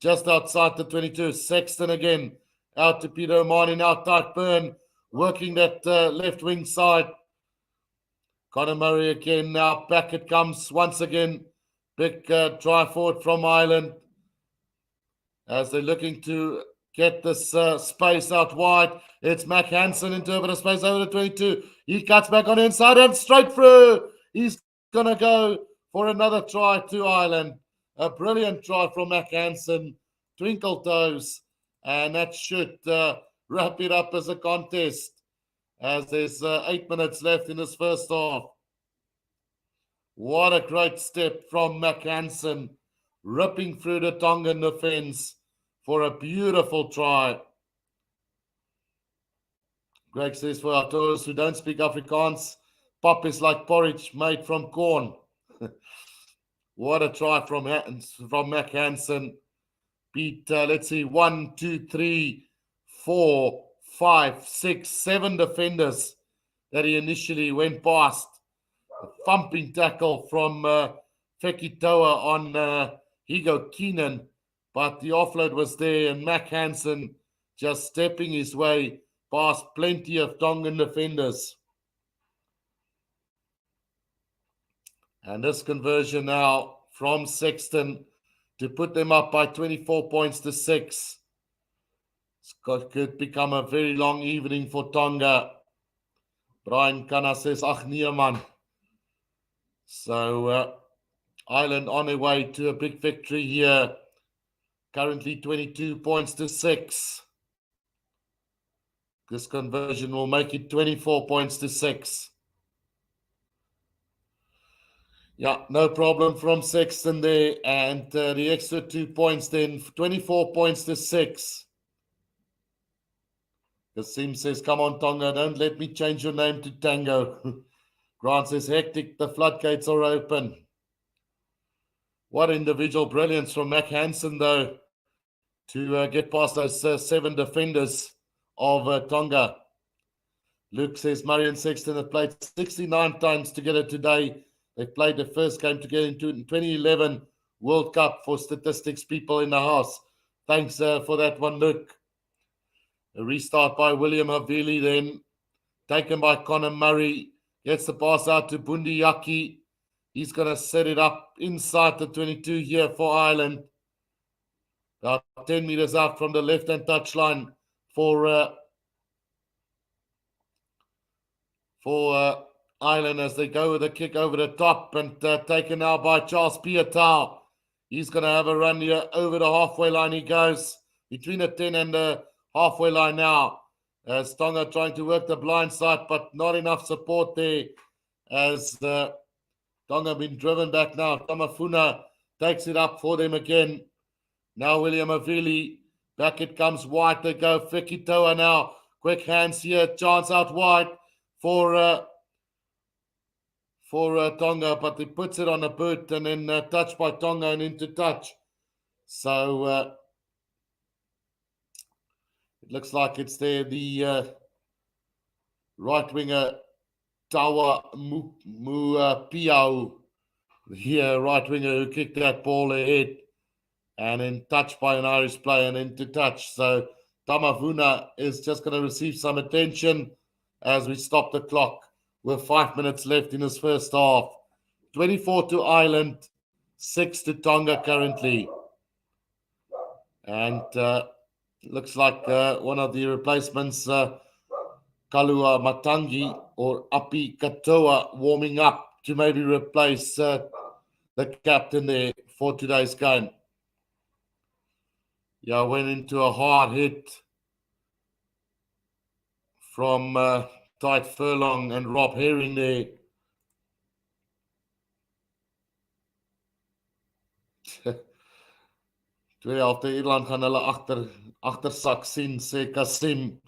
Just outside the 22. Sexton again. Out to Peter O'Mahony. Now Tightburn. Working that left wing side. Conor Murray again. Now back it comes once again. Big try forward from Ireland. As they're looking to get this space out wide. It's Mac Hansen into a bit of space over the 22. He cuts back on the inside and straight through. He's going to go for another try to Ireland. A brilliant try from Mac Hansen. Twinkle toes. And that should wrap it up as a contest. As there's 8 minutes left in this first half. What a great step from Mac Hansen. Ripping through the Tongan defense for a beautiful try. Greg says, for our tourists who don't speak Afrikaans, pop is like porridge made from corn. What a try from Mac Hansen. Beat, let's see, 1, 2, 3, 4, 5, 6, 7 defenders that he initially went past. A thumping tackle from Fekitoa on Hugo Keenan. But the offload was there, and Mac Hansen just stepping his way past plenty of Tongan defenders. And this conversion now from Sexton to put them up by 24 points to 6. Could become a very long evening for Tonga. Brian Kana says, ach nee man. So Ireland on their way to a big victory here. Currently 22 points to 6. This conversion will make it 24 points to 6. Yeah, no problem from Sexton there. And the extra 2 points then, 24 points to 6. Kasim says, come on, Tonga, don't let me change your name to Tango. Grant says, hectic, the floodgates are open. What individual brilliance from Mac Hansen, though, to get past those 7 defenders of Tonga. Luke says, Murray and Sexton have played 69 times together today. They played the first game together in 2011 World Cup for statistics people in the house. Thanks for that one, Luke. A restart by William Havili then. Taken by Conor Murray. Gets the pass out to Bundiaki. He's going to set it up inside the 22 here for Ireland. about 10 meters out from the left-hand touchline for Ireland as they go with a kick over the top and taken now by Charles Piatau. He's going to have a run here over the halfway line. He goes between the 10 and the halfway line now. As Tonga trying to work the blind side, but not enough support there as Tonga been driven back now. Tamafuna takes it up for them again. Now William Avili. Back it comes wide. They go Fikitoa now. Quick hands here. Chance out wide for Tonga, but he puts it on a boot and then touched by Tonga and into touch. So it looks like it's there. The right winger Tawa Piau, the right winger who kicked that ball ahead and then touched by an Irish player and into touch. So Tamavuna is just going to receive some attention as we stop the clock with 5 minutes left in his first half. 24 to Ireland, 6 to Tonga currently. And looks like one of the replacements, Kalua Matangi or Api Katoa, warming up to maybe replace the captain there for today's game. Yeah, went into a hard hit from Tite Furlong and Rob Herring there. Tweede helfte Ierland gaan hulle agtersak sien, sê Kasim.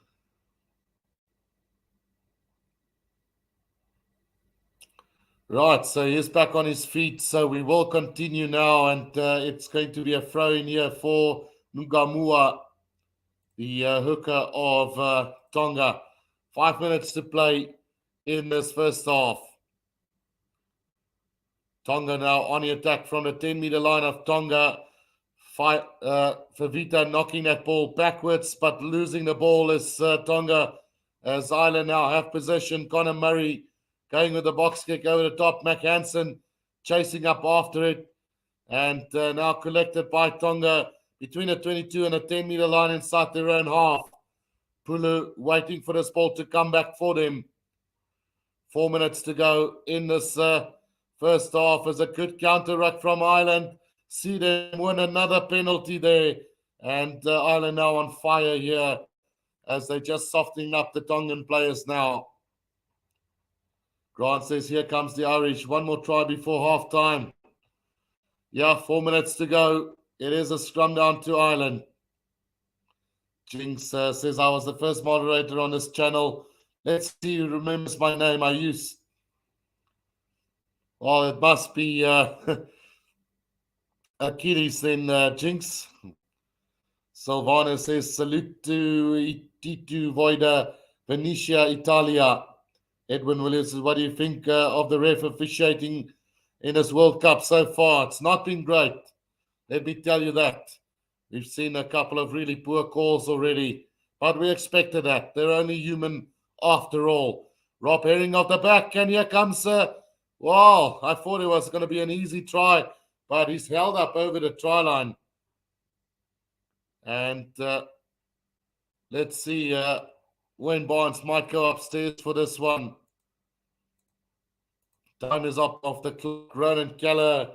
Right, so he's back on his feet. So we will continue now, and it's going to be a throw in here for Ngamua, the hooker of Tonga. 5 minutes to play in this first half. Tonga now on the attack from the 10-meter line of Tonga. Favita knocking that ball backwards, but losing the ball is Tonga, as Ireland now have possession. Conor Murray going with the box kick over the top. Mac Hansen chasing up after it, and now collected by Tonga between the 22 and the 10-meter line inside their own half. Pulu waiting for this ball to come back for them. 4 minutes to go in this first half. As a good counter ruck from Ireland. See them win another penalty there. And Ireland now on fire here as they're just softening up the Tongan players now. Grant says, here comes the Irish. One more try before half-time. Yeah, 4 minutes to go. It is a scrum down to Ireland. Jinx says, I was the first moderator on this channel. Let's see who remembers my name. I use. Well, it must be Achilles then, Jinx. Silvana says, salute to Titu Voida, Venetia, Italia. Edwin Williams says, what do you think of the ref officiating in this World Cup so far? It's not been great. Let me tell you that. We've seen a couple of really poor calls already, but we expected that. They're only human after all. Rob Herring off the back, and here comes, wow, I thought it was going to be an easy try, but he's held up over the try line. And let's see, Wayne Barnes might go upstairs for this one. Time is up off the clock. Ronan Keller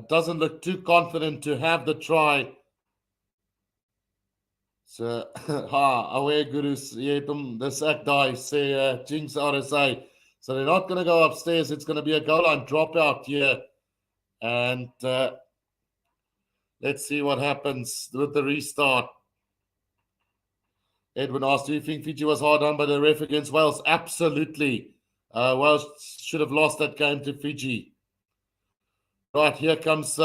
doesn't look too confident to have the try. So, aware gurus, this act die, say Jinx RSA. So they're not going to go upstairs. It's going to be a goal line dropout here. And let's see what happens with the restart. Edwin asked, do you think Fiji was hard done by the ref against Wales? Absolutely. Wales should have lost that game to Fiji. Right, here comes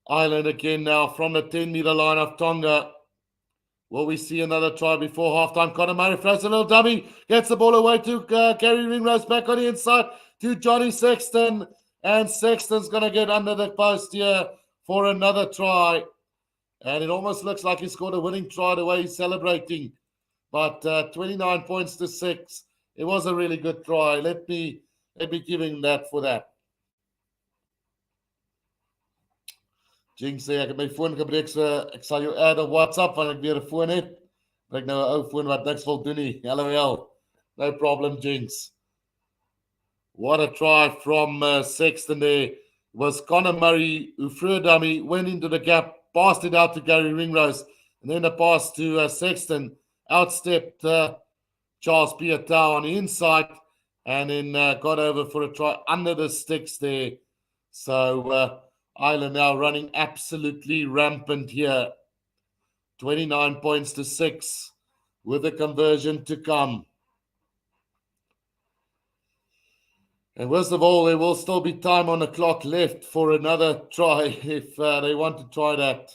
Ireland again now from the 10-meter line of Tonga. Will we see another try before halftime? Conor Murray throws a little dummy, gets the ball away to Gary Ringrose back on the inside to Johnny Sexton. And Sexton's going to get under the post here for another try. And it almost looks like he scored a winning try the way he's celebrating. But 29 points to 6. It was a really good try. Let me give him that for that. Jinx sê ek het my foon gebreek, so ek sal jou add op WhatsApp wanneer ek weer 'n foon het. Maar ek nou 'n ou foon wat niks wil doen nie. LOL. No problem, Jinx. What a try from Sexton there. Was Connor Murray, who threw a dummy, went into the gap, passed it out to Gary Ringrose, and then a pass to Sexton. Outstepped Charles Piatau on the inside, and then got over for a try under the sticks there. So Ireland now running absolutely rampant here. 29 points to 6 with a conversion to come. And worst of all, there will still be time on the clock left for another try if they want to try that.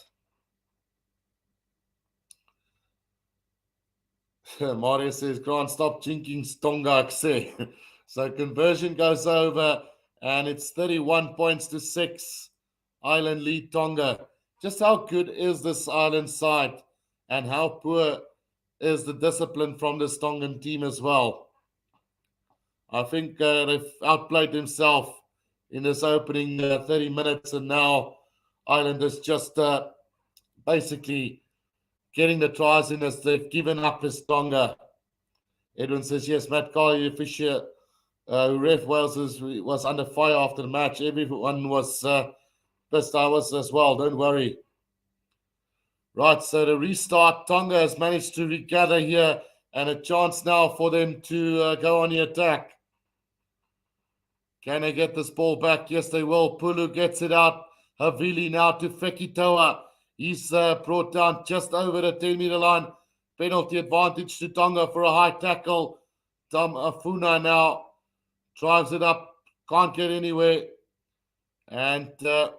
Mario says, Grant, stop jinking Tonga. So conversion goes over, and it's 31 points to 6. Ireland lead Tonga. Just how good is this Ireland side, and how poor is the discipline from this Tongan team as well? I think they've outplayed themselves in this opening 30 minutes, and now Ireland is just basically getting the tries in as they've given up as Tonga. Edwin says, yes, Matt Carey, Fisher, ref Wales was under fire after the match. Everyone was pissed. I was as well, don't worry. Right, so the restart, Tonga has managed to regather here, and a chance now for them to go on the attack. Can they get this ball back? Yes, they will. Pulu gets it out. Havili now to Fekitoa. He's brought down just over the 10-meter line. Penalty advantage to Tonga for a high tackle. Tom Afuna now drives it up. Can't get anywhere. And the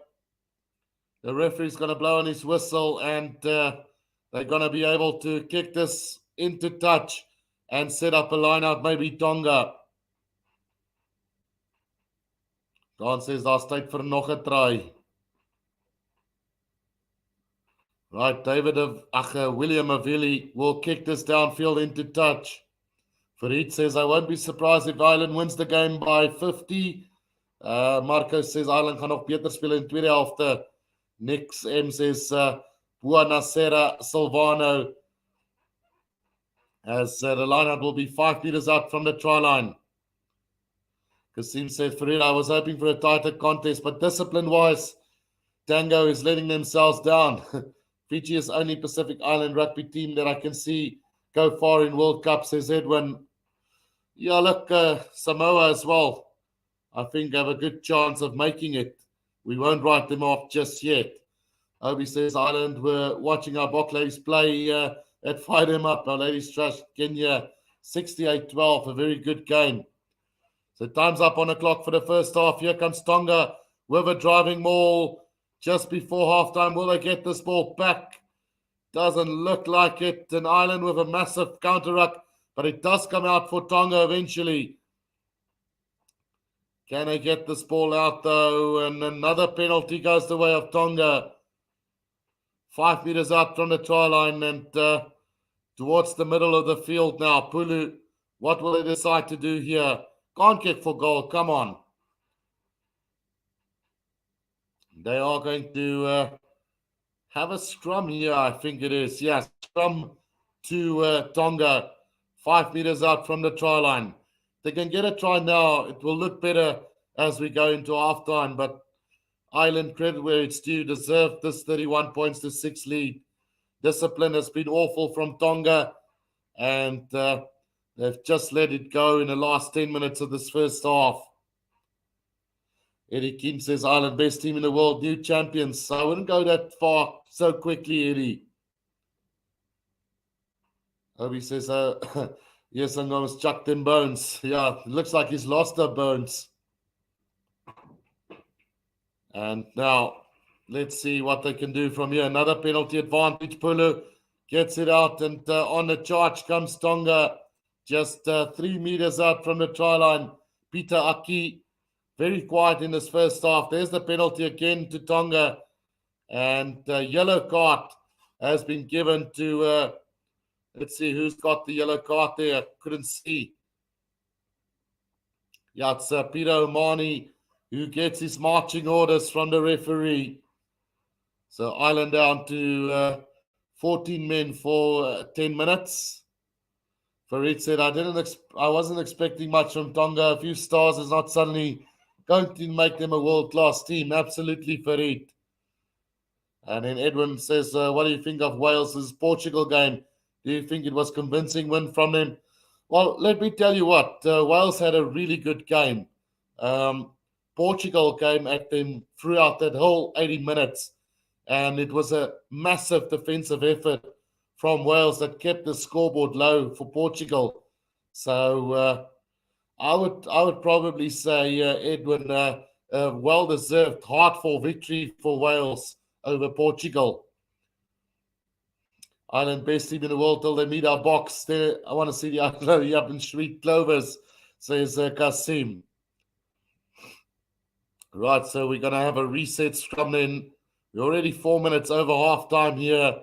referee's going to blow on his whistle, and they're going to be able to kick this into touch and set up a line out, maybe Tonga. Don says, daar's tyd vir nog 'n try. Right, William Avili will kick this downfield into touch. Farid says, I won't be surprised if Ireland wins the game by 50. Marco says, Ireland gaan nog beter speel in tweede helfte. Nix M says, Buonasera Silvano. As the lineup will be 5 meters out from the try line. Kasim said, Farid, I was hoping for a tighter contest, but discipline-wise, Tango is letting themselves down. Fiji is only Pacific Island rugby team that I can see go far in World Cup, says Edwin. Yeah, look, Samoa as well, I think have a good chance of making it. We won't write them off just yet. Obi says Ireland were watching our Bok ladies play that fired them up. Our ladies trashed Kenya 68-12, a very good game. So time's up on the clock for the first half. Here comes Tonga with a driving maul just before halftime. Will they get this ball back? Doesn't look like it. An Ireland with a massive counter-ruck, but it does come out for Tonga eventually. Can they get this ball out, though? And another penalty goes the way of Tonga. 5 meters out from the try line and towards the middle of the field now. Pulu, what will they decide to do here? Can't kick for goal. Come on. They are going to have a scrum here, I think it is. Yes, scrum to Tonga. 5 meters out from the try line. They can get a try now. It will look better as we go into halftime, but Ireland, credit where it's due, deserved this 31 points to 6 lead. Discipline has been awful from Tonga, and they've just let it go in the last 10 minutes of this first half. Eddie Keane says, Ireland, best team in the world, new champions. I wouldn't go that far so quickly, Eddie. Obi says, yes, I'm going to chuck them bones. Yeah, it looks like he's lost the bones. And now, let's see what they can do from here. Another penalty advantage. Pulu gets it out, and on the charge comes Tonga. Just 3 meters out from the try line. Peter Aki, very quiet in this first half. There's the penalty again to Tonga. And yellow card has been given to, let's see who's got the yellow card there. I couldn't see. Yeah, it's Peter Omani, who gets his marching orders from the referee. So Ireland down to 14 men for 10 minutes. Farid said, I wasn't expecting much from Tonga. A few stars is not suddenly going to make them a world-class team. Absolutely, Farid. And then Edwin says, what do you think of Wales' Portugal game? Do you think it was convincing win from them? Well, let me tell you what. Wales had a really good game. Um, Portugal came at them throughout that whole 80 minutes. And it was a massive defensive effort from Wales that kept the scoreboard low for Portugal. So I would probably say, Edwin, a well-deserved, hard-fought victory for Wales over Portugal. Ireland best team in the world till they meet our box. There, I want to see the Ireland up in Sweet Clovers, says Kasim. Right, so we're going to have a reset scrum then. We're already 4 minutes over half-time here.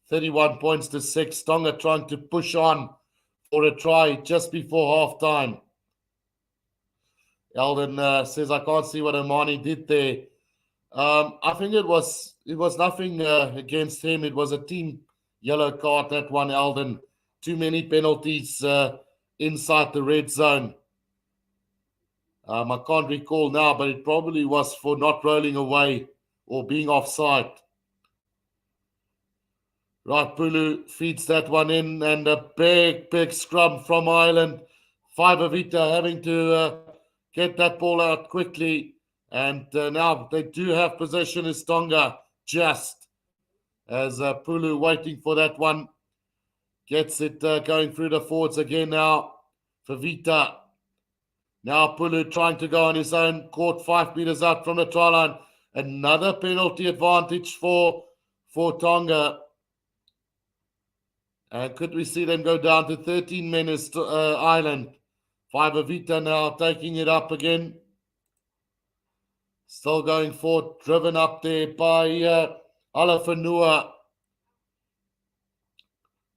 31 points to 6. Tonga trying to push on for a try just before half-time. Eldon says, I can't see what Omani did there. I think it was nothing against him. It was a team yellow card, that one, Eldon. Too many penalties inside the red zone. I can't recall now, but it probably was for not rolling away or being offside. Right, Pulu feeds that one in, and a big scrum from Ireland. Fivavita having to get that ball out quickly. And now they do have possession as Tonga, just as Pulu waiting for that one. Gets it going through the forwards again now. Favita. Now Pulu trying to go on his own. Caught 5 meters out from the try line. Another penalty advantage for Tonga. And could we see them go down to 13 men as Ireland? Favita now taking it up again. Still going forward, driven up there by Alafanua.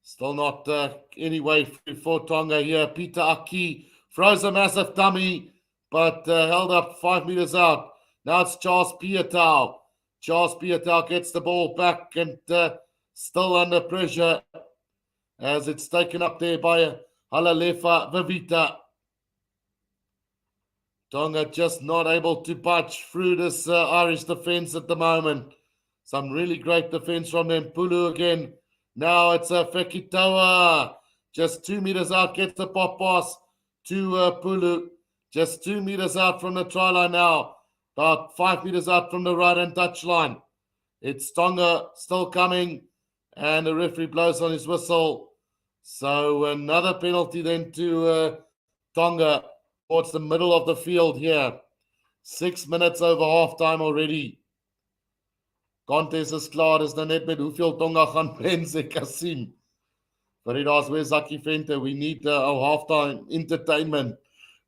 Still not any way for Tonga here. Peter Aki throws a massive dummy, but held up 5 meters out. Now it's Charles Piatau. Charles Piatau gets the ball back and still under pressure as it's taken up there by Halalefa Vavita. Tonga just not able to budge through this Irish defense at the moment. Some really great defense from them. Pulu again. Now it's Fekitoa. Just 2 meters out, gets the pop pass to Pulu. Just 2 meters out from the try line now. About 5 meters out from the right-hand touch line. It's Tonga still coming. And the referee blows on his whistle. So another penalty then to Tonga towards the middle of the field here. 6 minutes over halftime already. Contest is klaar. Dis nou net met hoeveel Tonga gaan wen, sê Kasim. Farid asks, where's Zaki Fente? We need our halftime entertainment.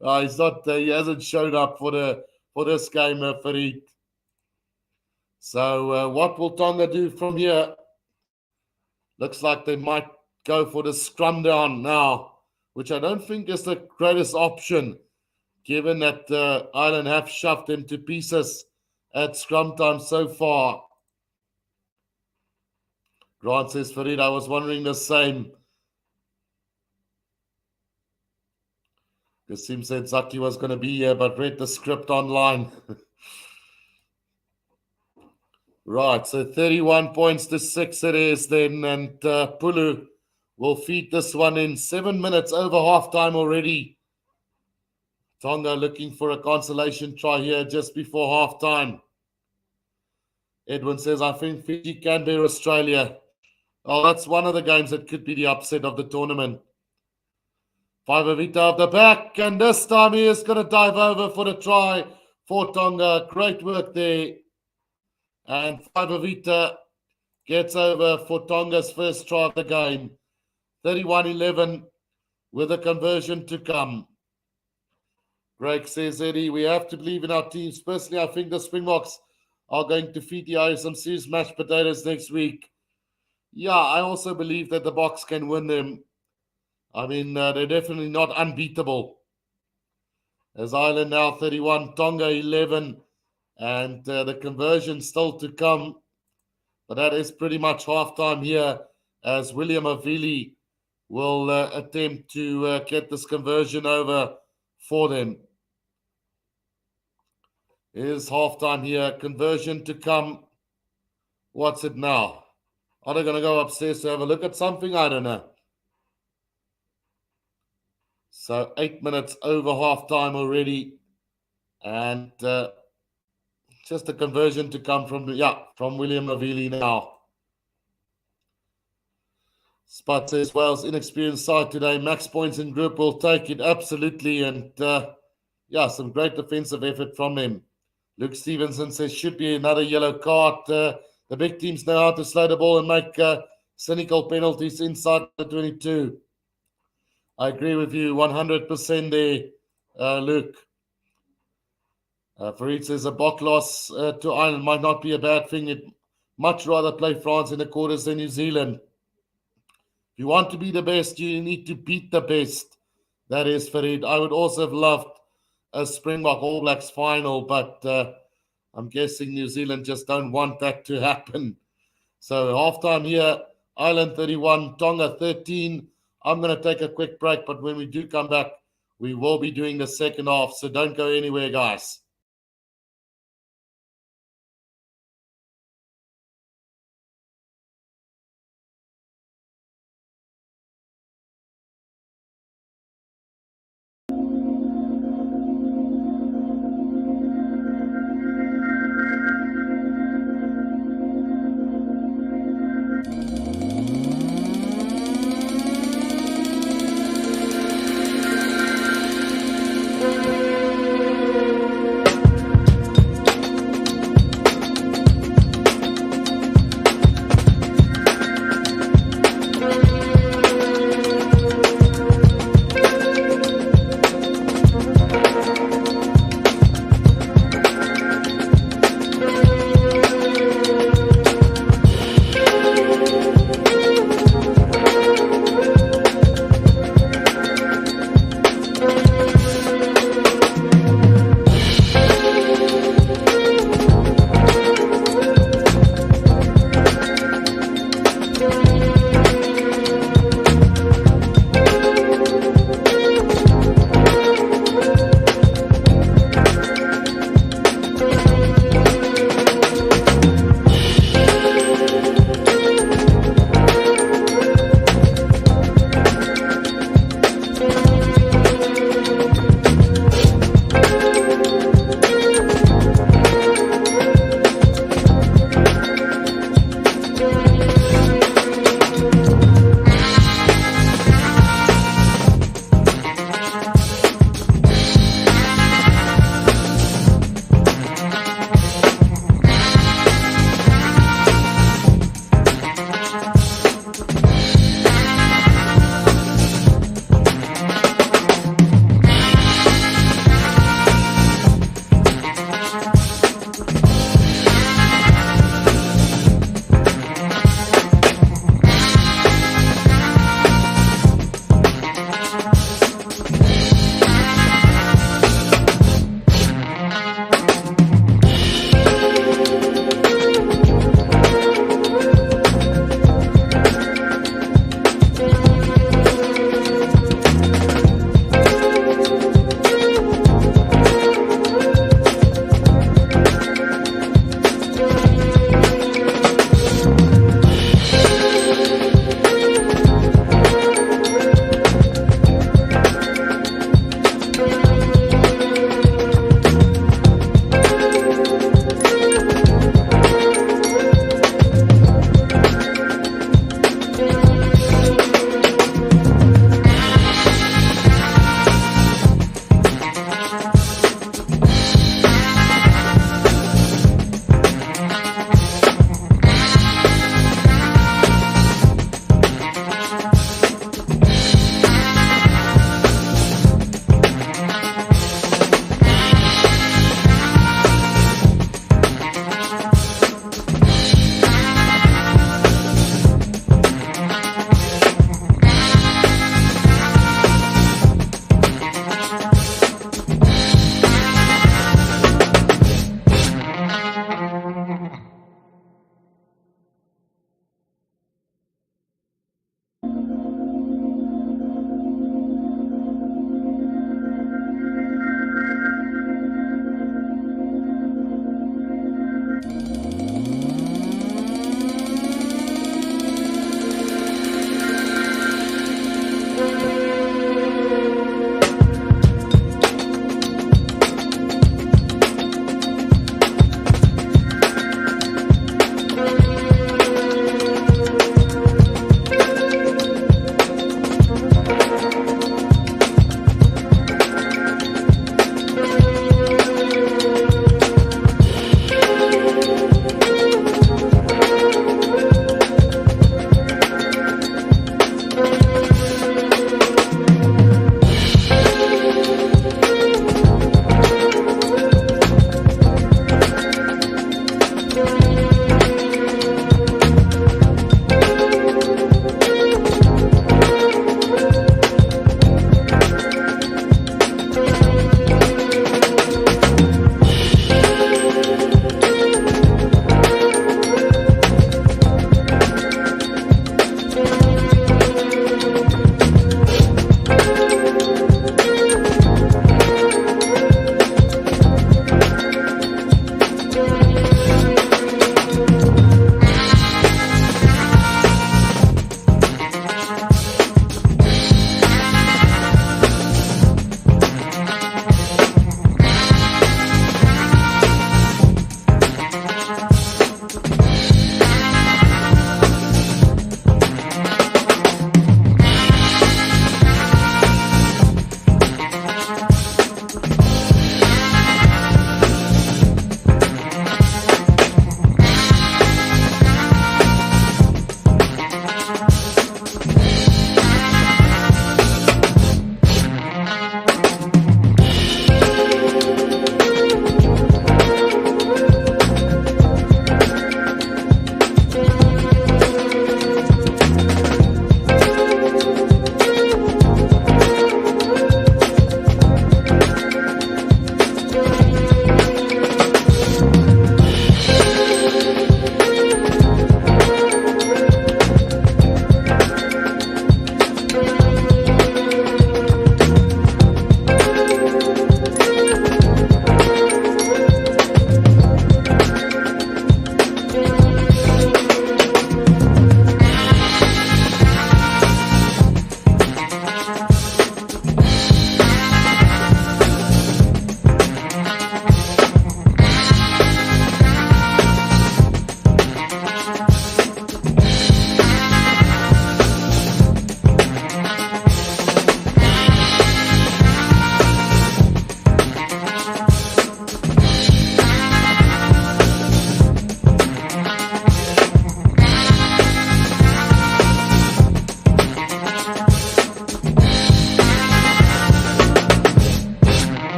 He's not. He hasn't showed up for this game, Farid. So what will Tonga do from here? Looks like they might go for the scrum down now, which I don't think is the greatest option, given that Ireland have shoved them to pieces at scrum time so far. Grant says, Farid, I was wondering the same. Kasim said Zaki was going to be here, but read the script online. Right, so 31 points to 6 it is then, and Pulu will feed this one in. 7 minutes over halftime already. Tonga looking for a consolation try here just before halftime. Edwin says, I think Fiji can beat Australia. Oh, that's one of the games that could be the upset of the tournament. Fivavita of the back, and this time he is going to dive over for the try for Tonga. Great work there. And Fivavita gets over for Tonga's first try of the game. 31-11 with a conversion to come. Greg says, Eddie, we have to believe in our teams. Personally, I think the Springboks are going to feed the Irish some serious mashed potatoes next week. Yeah, I also believe that the Boks can win them. I mean, they're definitely not unbeatable. As Ireland now 31, Tonga 11, and the conversion still to come. But that is pretty much halftime here as William Avili will attempt to get this conversion over for them. Here's halftime here. Conversion to come. What's it now? Are they going to go upstairs to have a look at something? I don't know. So 8 minutes over halftime already. And just a conversion to come from William Avili now. Spot says Wales inexperienced side today. Max points in group will take it absolutely. And some great defensive effort from him. Luke Stevenson says should be another yellow card. The big teams know how to slow the ball and make cynical penalties inside the 22. I agree with you 100% there, Luke. Farid says a Bok loss to Ireland might not be a bad thing. It much rather play France in the quarters than New Zealand. If you want to be the best, you need to beat the best. That is Farid. I would also have loved a Springbok All Blacks final, but I'm guessing New Zealand just don't want that to happen. So halftime here, Ireland 31, Tonga 13. I'm going to take a quick break, but when we do come back, we will be doing the second half. So don't go anywhere, guys.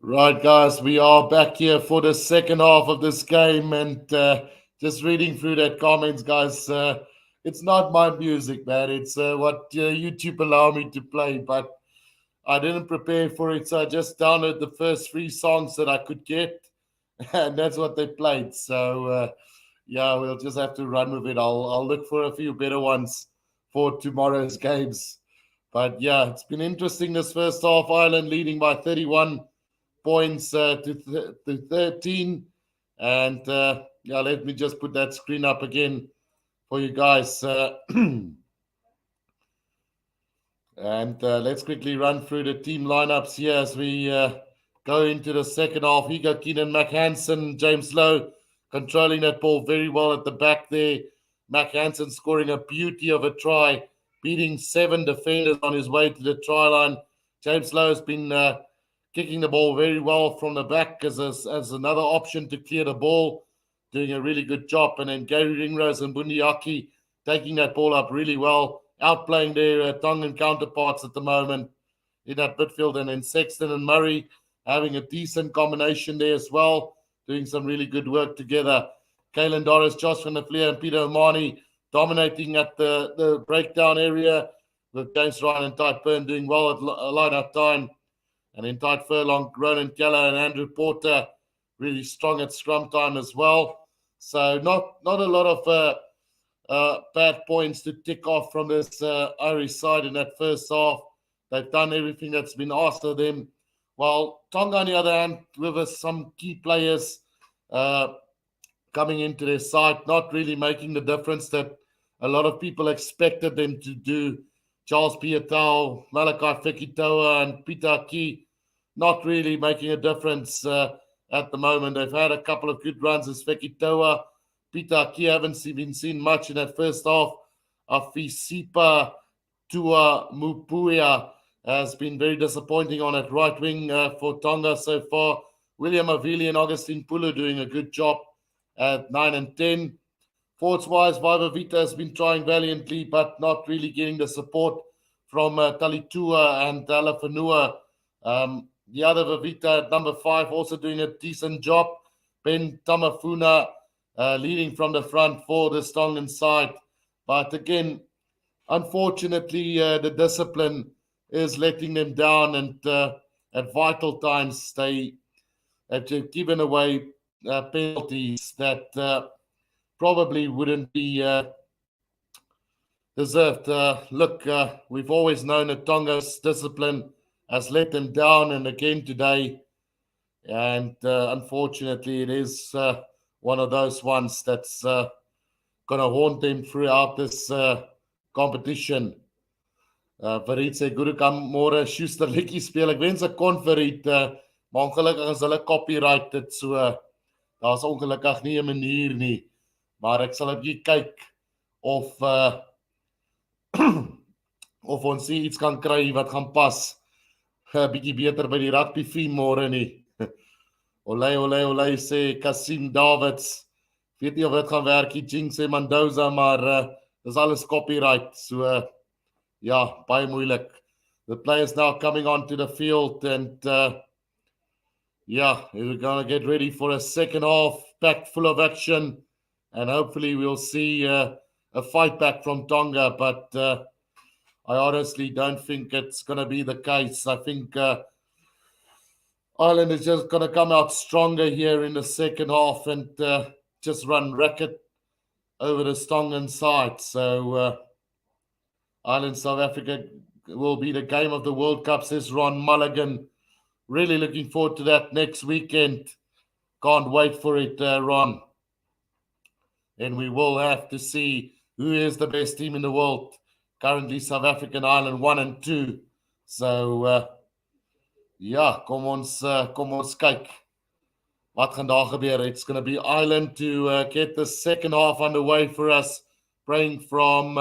Right, guys, we are back here for the second half of this game, and just reading through that comments, guys. It's not my music, man. It's what YouTube allow me to play, but I didn't prepare for it, so I just downloaded the first three songs that I could get, and that's what they played. So yeah, we'll just have to run with it. I'll look for a few better ones for tomorrow's games. But yeah, it's been interesting this first half. Ireland leading by 31 points to 13. And yeah, let me just put that screen up again for you guys. And let's quickly run through the team lineups here as we go into the second half. Hugo Keenan, Mac Hansen, James Lowe controlling that ball very well at the back there. Mac Hansen scoring a beauty of a try, beating 7 defenders on his way to the try line. James Lowe has been kicking the ball very well from the back as another option to clear the ball, doing a really good job. And then Gary Ringrose and Bundiaki taking that ball up really well, outplaying their Tongan counterparts at the moment in that midfield. And then Sexton and Murray having a decent combination there as well, doing some really good work together. Kalen Doris, Josh van der Vlier, and Peter Omani dominating at the breakdown area, with James Ryan and Tide Byrne doing well at line-up time. And then Tide Furlong, Ronan Keller, and Andrew Porter really strong at scrum time as well. So not a lot of bad points to tick off from this Irish side in that first half. They've done everything that's been asked of them. While Tonga, on the other hand, with some key players coming into their side, not really making the difference that a lot of people expected them to do. Charles Piatau, Malachi Fekitoa, and Peter Key not really making a difference at the moment. They've had a couple of good runs as Fekitoa. Peter Key haven't been seen much in that first half. Afisipa Tua Mupuia has been very disappointing on that right wing for Tonga so far. William Avili and Augustine Pulu doing a good job at 9 and 10. Forwards-wise, Vaivavita has been trying valiantly, but not really getting the support from Talitua and Alafanua. The other Vavita at number 5 also doing a decent job. Ben Tamafuna leading from the front for the Tongan side. But again, unfortunately, the discipline is letting them down, and at vital times, they have given away penalties that probably wouldn't be deserved. Look, we've always known that Tonga's discipline has let them down, and again today. And unfortunately, it is one of those ones that's going to haunt them throughout this competition. Verriet sê, Gurukam môre Schuster liedjie speel. Ek wens ek kon Verriet, maar ongelukkig is hulle copyright dit so. Daar's ongelukkig nie 'n manier nie. Maar ek sal 'n bietjie kyk of of ons iets kan kry wat gaan pas. 'n Bietjie beter by die rugby fee môre nie. Olay sê Kasim Davids. Weet nie of dit gaan werk nie. Jing sê Mendoza, maar dis alles copyright. So ja, baie moeilik. The players now coming onto the field, and yeah, we're going to get ready for a second half packed full of action, and hopefully we'll see a fight back from Tonga, but I honestly don't think it's going to be the case. I think Ireland is just going to come out stronger here in the second half and just run racket over the Tongan side. So Ireland, South Africa will be the game of the World Cup, says Ron Mulligan. Really looking forward to that next weekend. Can't wait for it, Ron. And we will have to see who is the best team in the world. Currently, South Africa and Ireland 1 and 2. So, yeah, kom ons kyk. Wat gaan daar gebeur? It's going to be Ireland to get the second half underway for us. Praying from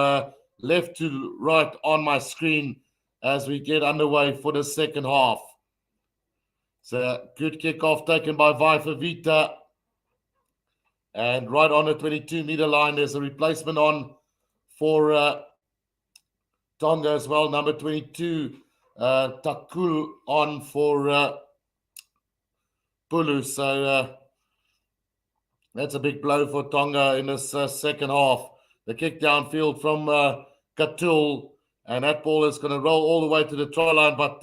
left to right on my screen as we get underway for the second half. It's a good kickoff taken by Vaivavita. And right on the 22-meter line, there's a replacement on for Tonga as well. Number 22, Takul on for Pulu. So that's a big blow for Tonga in this second half. The kick downfield from Katul, and that ball is going to roll all the way to the try line. But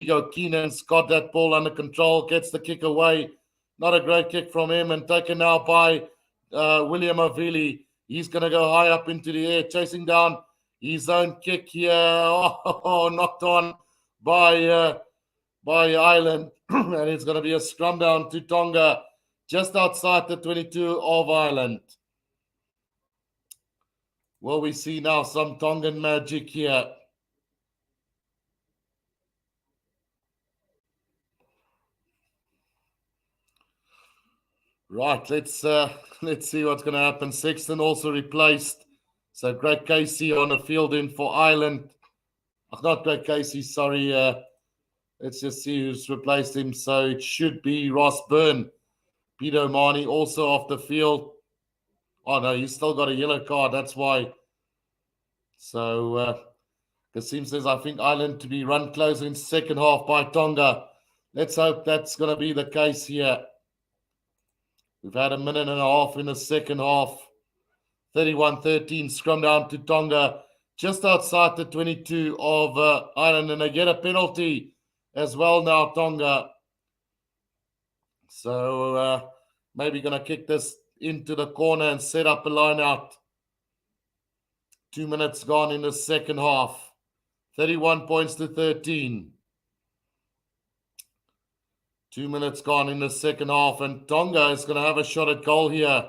Igo Keenan's got that ball under control, gets the kick away. Not a great kick from him, and taken now by William Avili. He's going to go high up into the air, chasing down his own kick here. Oh, knocked on by Ireland, and it's going to be a scrum down to Tonga just outside the 22 of Ireland. Well, we see now some Tongan magic here. Right, let's see what's going to happen. Sexton also replaced, so Greg Casey on the field in for Ireland. Not Greg Casey, sorry. Let's just see who's replaced him. So it should be Ross Byrne. Peter O'Mahony also off the field. Oh, no, he's still got a yellow card. That's why. So Kasim says, I think Ireland to be run closer in second half by Tonga. Let's hope that's going to be the case here. We've had a minute and a half in the second half. 31-13, scrum down to Tonga. Just outside the 22 of Ireland. And they get a penalty as well now, Tonga. So maybe going to kick this into the corner and set up a line out. 2 minutes gone in the second half. 31 points to 13. 2 minutes gone in the second half. And Tonga is going to have a shot at goal here.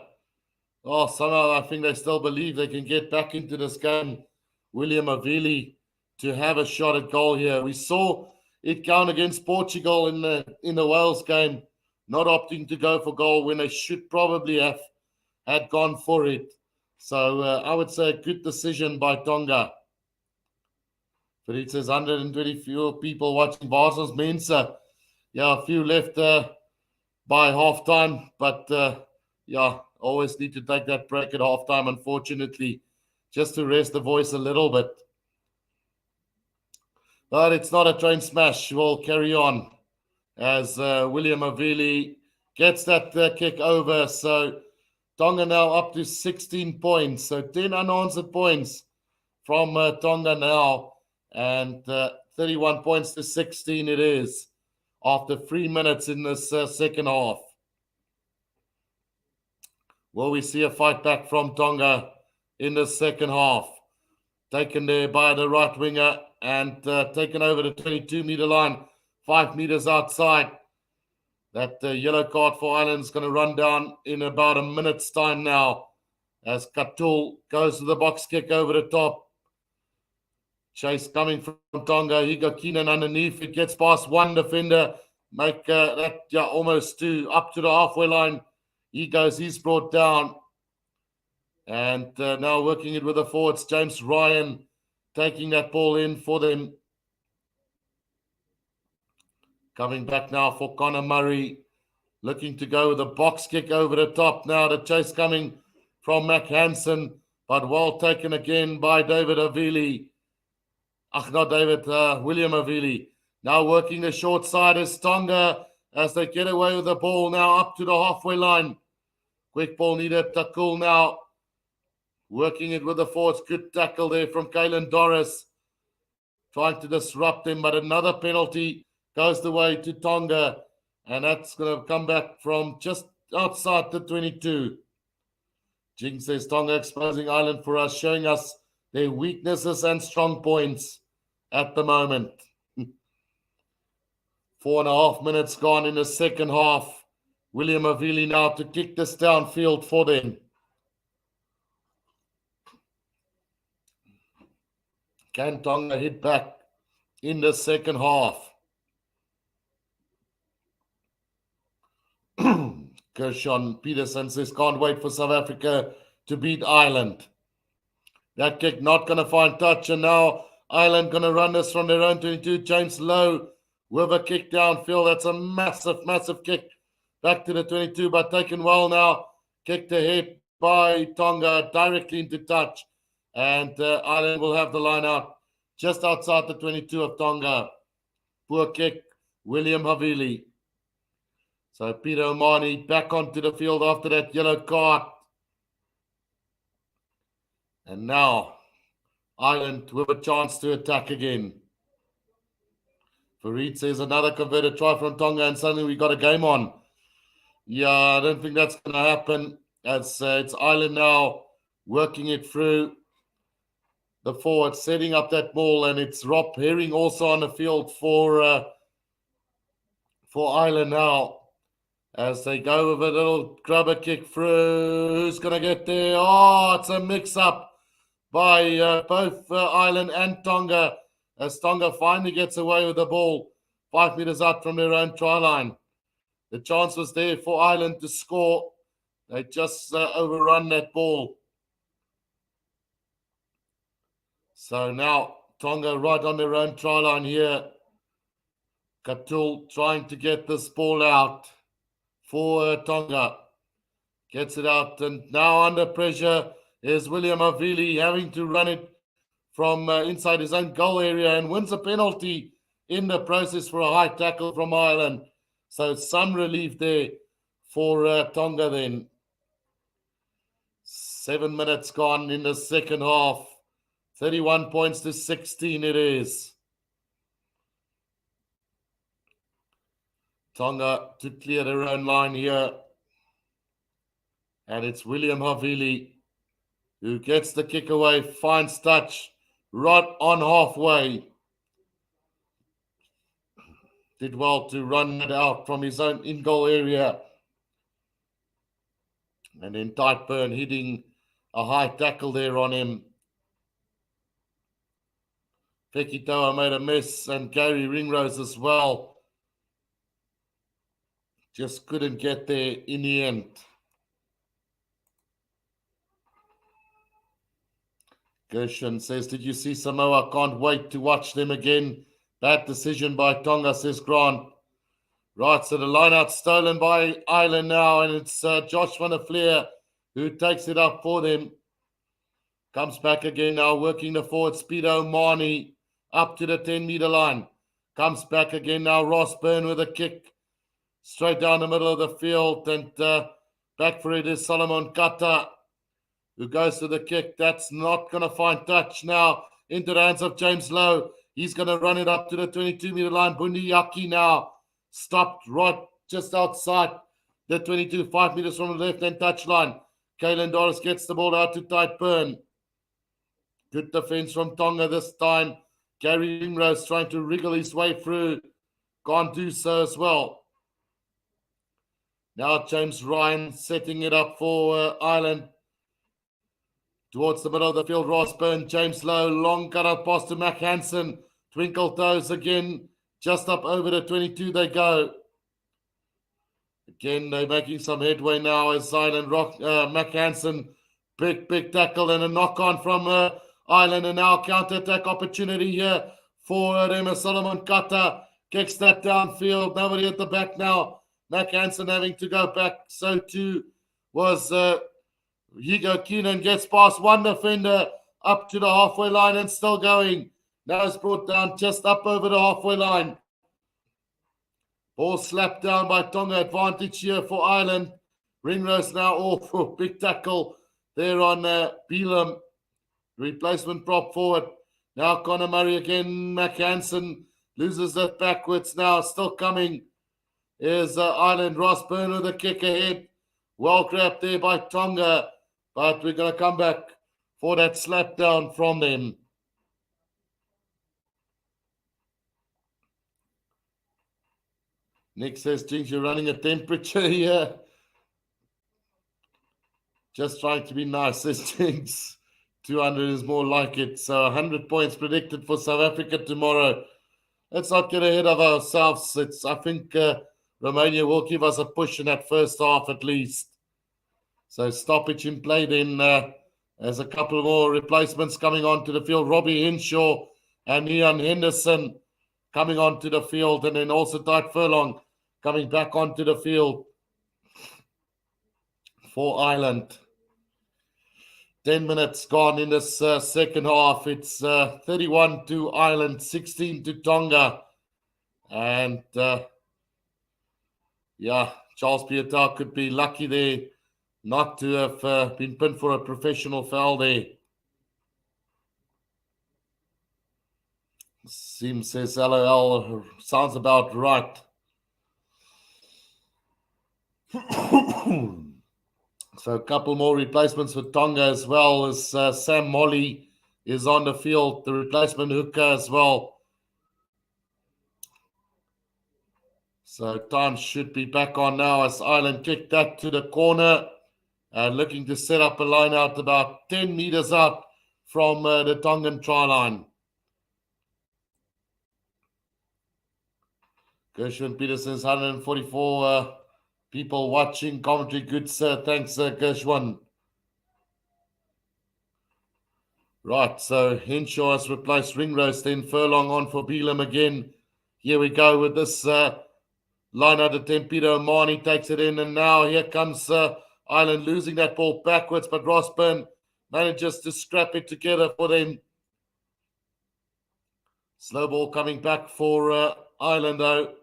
Oh, somehow I think they still believe they can get back into this game. William Avili to have a shot at goal here. We saw it count against Portugal in the Wales game, not opting to go for goal when they should probably have had gone for it. So I would say a good decision by Tonga. But it says 120 fewer people watching Basel's Mensa. Yeah, a few left by halftime, but always need to take that break at halftime, unfortunately, just to rest the voice a little bit. But it's not a train smash. We'll carry on as William Avili gets that kick over. So Tonga now up to 16 points. So 10 unanswered points from Tonga now. And 31 points to 16 it is after 3 minutes in this second half. Will we see a fight back from Tonga in the second half? Taken there by the right winger and taken over the 22-meter line, 5 meters outside. That yellow card for Ireland is going to run down in about a minute's time now as Katul goes to the box kick over the top. Chase coming from Tonga. He got Keenan underneath. It gets past one defender. Make that almost two up to the halfway line. He's brought down. And now working it with the forwards, James Ryan taking that ball in for them. Coming back now for Connor Murray. Looking to go with a box kick over the top now. The chase coming from Mac Hansen, but well taken again by David Avili. William Avili. Now working the short side is Tonga as they get away with the ball now up to the halfway line. Quick ball needed. Takul now working it with the forwards. Good tackle there from Kalen Doris. Trying to disrupt him, but another penalty goes the way to Tonga. And that's going to come back from just outside the 22. Jing says Tonga exposing Ireland for us, showing us their weaknesses and strong points at the moment. 4.5 minutes gone in the second half. William Avili now to kick this downfield for them. Can Tonga hit back in the second half? Gershon Peterson says, can't wait for South Africa to beat Ireland. That kick not going to find touch, and now Ireland going to run this from their own 22. James Lowe with a kick downfield. That's a massive, massive kick back to the 22, but taken well now. Kicked ahead by Tonga directly into touch, and Ireland will have the line out just outside the 22 of Tonga. Poor kick, William Havili. So Peter Omani back onto the field after that yellow card. And now Ireland with a chance to attack again. Farid says another converted try from Tonga and suddenly we got a game on. Yeah, I don't think that's going to happen as it's Ireland now working it through the forward, setting up that ball, and it's Rob Herring also on the field for Ireland now as they go with a little grubber kick through. Who's going to get there? Oh, it's a mix-up by both Ireland and Tonga as Tonga finally gets away with the ball 5 meters out from their own try line. The chance was there for Ireland to score. They just overrun that ball. So now Tonga right on their own try line here. Katul trying to get this ball out for Tonga. Gets it out, and now under pressure is William Avili having to run it from inside his own goal area and wins a penalty in the process for a high tackle from Ireland. So some relief there for Tonga then. 7 minutes gone in the second half. 31 points to 16 it is. Tonga to clear their own line here. And it's William Havili who gets the kick away, finds touch right on halfway. Did well to run it out from his own in-goal area. And then Tightburn hitting a high tackle there on him. Fekitoa made a mess and Gary Ringrose as well. Just couldn't get there in the end. Gershon says, did you see Samoa? Can't wait to watch them again. Bad decision by Tonga, says Grant. Right, so the line-out stolen by Ireland now, and it's Josh van der Fleer who takes it up for them. Comes back again now, working the forward. Speedo Marnie up to the 10-meter line. Comes back again now, Ross Byrne with a kick. Straight down the middle of the field, and back for it is Solomon Kata, who goes to the kick. That's not going to find touch now into the hands of James Lowe. He's going to run it up to the 22-meter line. Bundi Yaki now stopped right just outside the 22, 5 meters from the left-hand touchline. Kalen Doris gets the ball out to Tightburn. Good defense from Tonga this time. Gary Ringrose trying to wriggle his way through. Can't do so as well. Now James Ryan setting it up for Ireland. Towards the middle of the field, Ross Byrne, James Lowe, long cut-out pass to Mac Hansen. Twinkle toes again, just up over the 22 they go. Again, they're making some headway now as Ireland Mac Hansen, big tackle and a knock-on from Ireland, and now counter-attack opportunity here for Rema Solomon Kata. Kicks that downfield, nobody at the back now. Mac Hansen having to go back, so too was Hugo Keenan. Gets past one defender up to the halfway line and still going. Now it's brought down just up over the halfway line. Ball slapped down by Tonga. Advantage here for Ireland. Ringrose now off for big tackle there on Beelam. Replacement prop forward. Now Connor Murray again. Mac Hansen loses it backwards now. Still coming is Ireland. Ross Byrne with a kick ahead. Well grabbed there by Tonga. But we're going to come back for that slap down from them. Nick says, Jinx, you're running a temperature here. Just trying to be nice, says Jinx. 200 is more like it. So 100 points predicted for South Africa tomorrow. Let's not get ahead of ourselves. I think Romania will give us a push in that first half at least. So stoppage in play then. There's a couple more replacements coming onto the field. Robbie Henshaw and Ian Henderson coming onto the field. And then also Tide Furlong coming back onto the field for Ireland. 10 minutes gone in this second half. It's 31 to Ireland, 16 to Tonga. And Charles Piutau could be lucky there not to have been pinned for a professional foul there. Sim says LOL, sounds about right. So a couple more replacements for Tonga as well as Sam Molly is on the field, the replacement hooker as well. So time should be back on now as Ireland kick that to the corner. Looking to set up a line out about 10 meters out from the Tongan try line. Gershwin Peterson's 144 people watching. Commentary, good sir. Thanks, Gershwin. Right, so Henshaw has replaced Ringrose, then Furlong on for Beelum again. Here we go with this line out attempt. Peter O'Mahony takes it in, and now here comes Ireland losing that ball backwards, but Rossburn manages to scrap it together for them. Slow ball coming back for Ireland, though.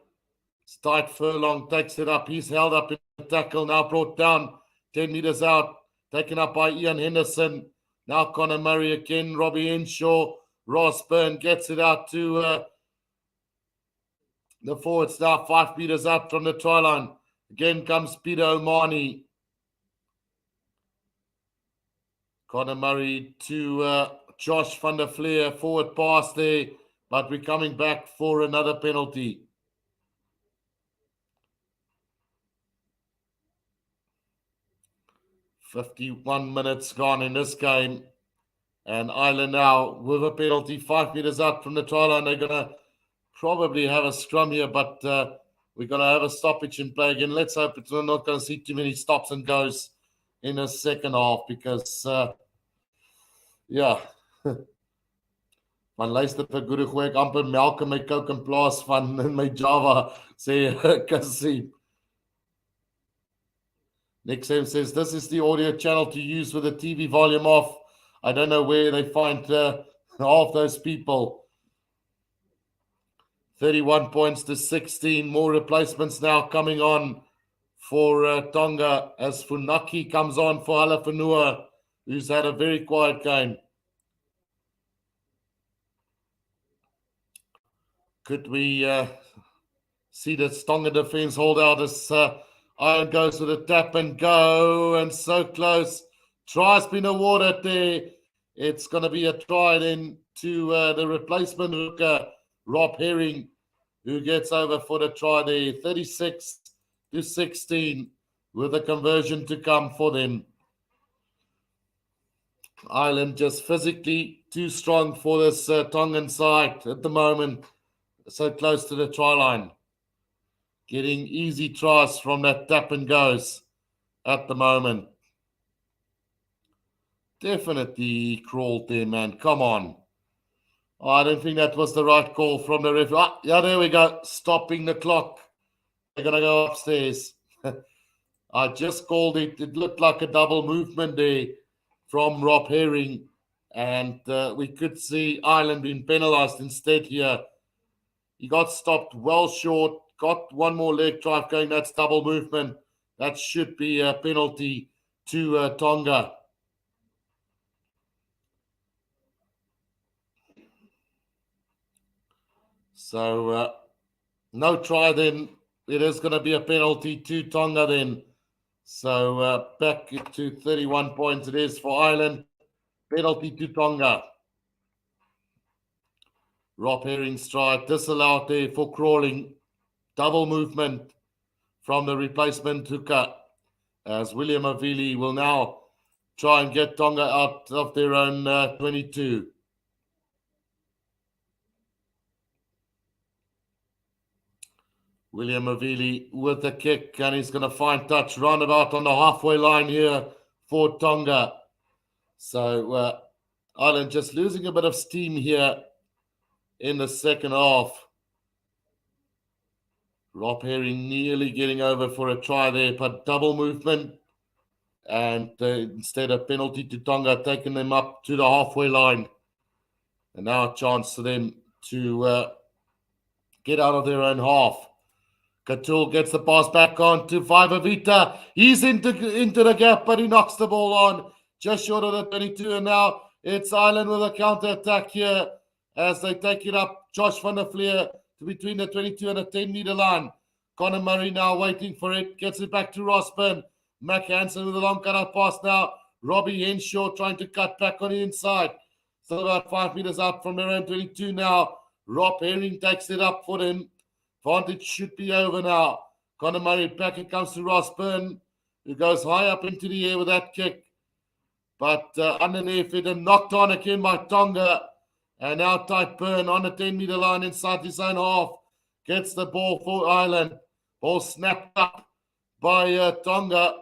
Tight Furlong takes it up. He's held up in the tackle, now brought down 10 meters out, taken up by Ian Henderson. Now Connor Murray again, Robbie Henshaw. Ross Byrne gets it out to the forwards now, 5 meters out from the try line. Again comes Peter O'Mahony. Connor Murray to Josh van der Fleer, forward pass there, but we're coming back for another penalty. "51 minutes gone in this game. And Ireland now with a penalty 5 meters out from the try line. They're going to probably have a scrum here, but we're going to have a stoppage in play again. Let's hope we're not going to see too many stops and goes in the second half because, van luister vir goeie goeie, ek amper melk in my Coke in plaas van in my Java, sê Kasim. Nick Sam says, this is the audio channel to use with the TV volume off. I don't know where they find half those people. 31 points to 16. More replacements now coming on for Tonga as Funaki comes on for Halafanua, who's had a very quiet game. Could we see the Tonga defense hold out as Iron goes with a tap and go, and so close. Try's been awarded there. It's going to be a try then to the replacement hooker, Rob Herring, who gets over for the try there. 36 to 16 with a conversion to come for them. Ireland just physically too strong for this Tongan side at the moment. So close to the try line. Getting easy tries from that tap and goes at the moment. Definitely crawled there, man. Come on. Oh, I don't think that was the right call from the referee. Ah, yeah, there we go. Stopping the clock. They're going to go upstairs. I just called it. It looked like a double movement there from Rob Herring. And we could see Ireland being penalized instead here. He got stopped well short. Got one more leg drive going. That's double movement. That should be a penalty to Tonga. So no try then. It is going to be a penalty to Tonga then. So back to 31 points it is for Ireland. Penalty to Tonga. Rob Herring strike disallowed there for crawling. Double movement from the replacement hooker as William Avili will now try and get Tonga out of their own 22. William Avili with the kick, and he's going to find touch roundabout on the halfway line here for Tonga. So Ireland just losing a bit of steam here in the second half. Rob Herring nearly getting over for a try there, but double movement. And instead of penalty to Tonga, taking them up to the halfway line. And now a chance for them to get out of their own half. Katul gets the pass back on to Vita. He's into the gap, but he knocks the ball on just short of the 22. And now it's Ireland with a counter attack here as they take it up. Josh van der Fleer to between the 22 and the 10-meter line. Conor Murray now waiting for it. Gets it back to Rosburn. Mac Hansen with a long cutout pass now. Robbie Henshaw trying to cut back on the inside. Still about 5 meters out from their own 22 now. Rob Herring takes it up for them. Vantage should be over now. Conor Murray back. It comes to Ross Byrne, who goes high up into the air with that kick. But underneath it and knocked on again by Tonga. And now Type Byrne on the 10-meter line inside his own half. Gets the ball for Ireland. Ball snapped up by Tonga.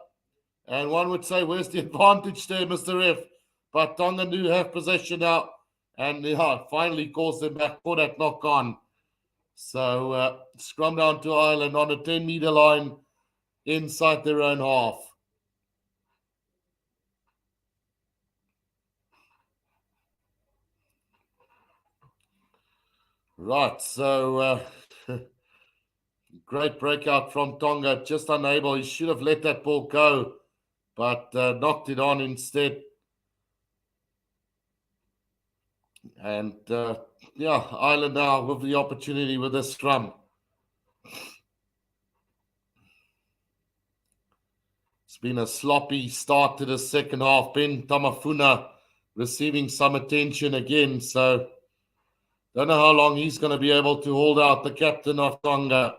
And one would say, where's the advantage there, Mr. Ref? But Tonga do have possession now. And finally calls them back for that knock on. So scrum down to Ireland on the 10-meter line inside their own half. Right, so great breakout from Tonga. Just unable. He should have let that ball go, but knocked it on instead. And Ireland now with the opportunity with the scrum. It's been a sloppy start to the second half. Ben Tamafuna receiving some attention again. So don't know how long he's going to be able to hold out, the captain of Tonga.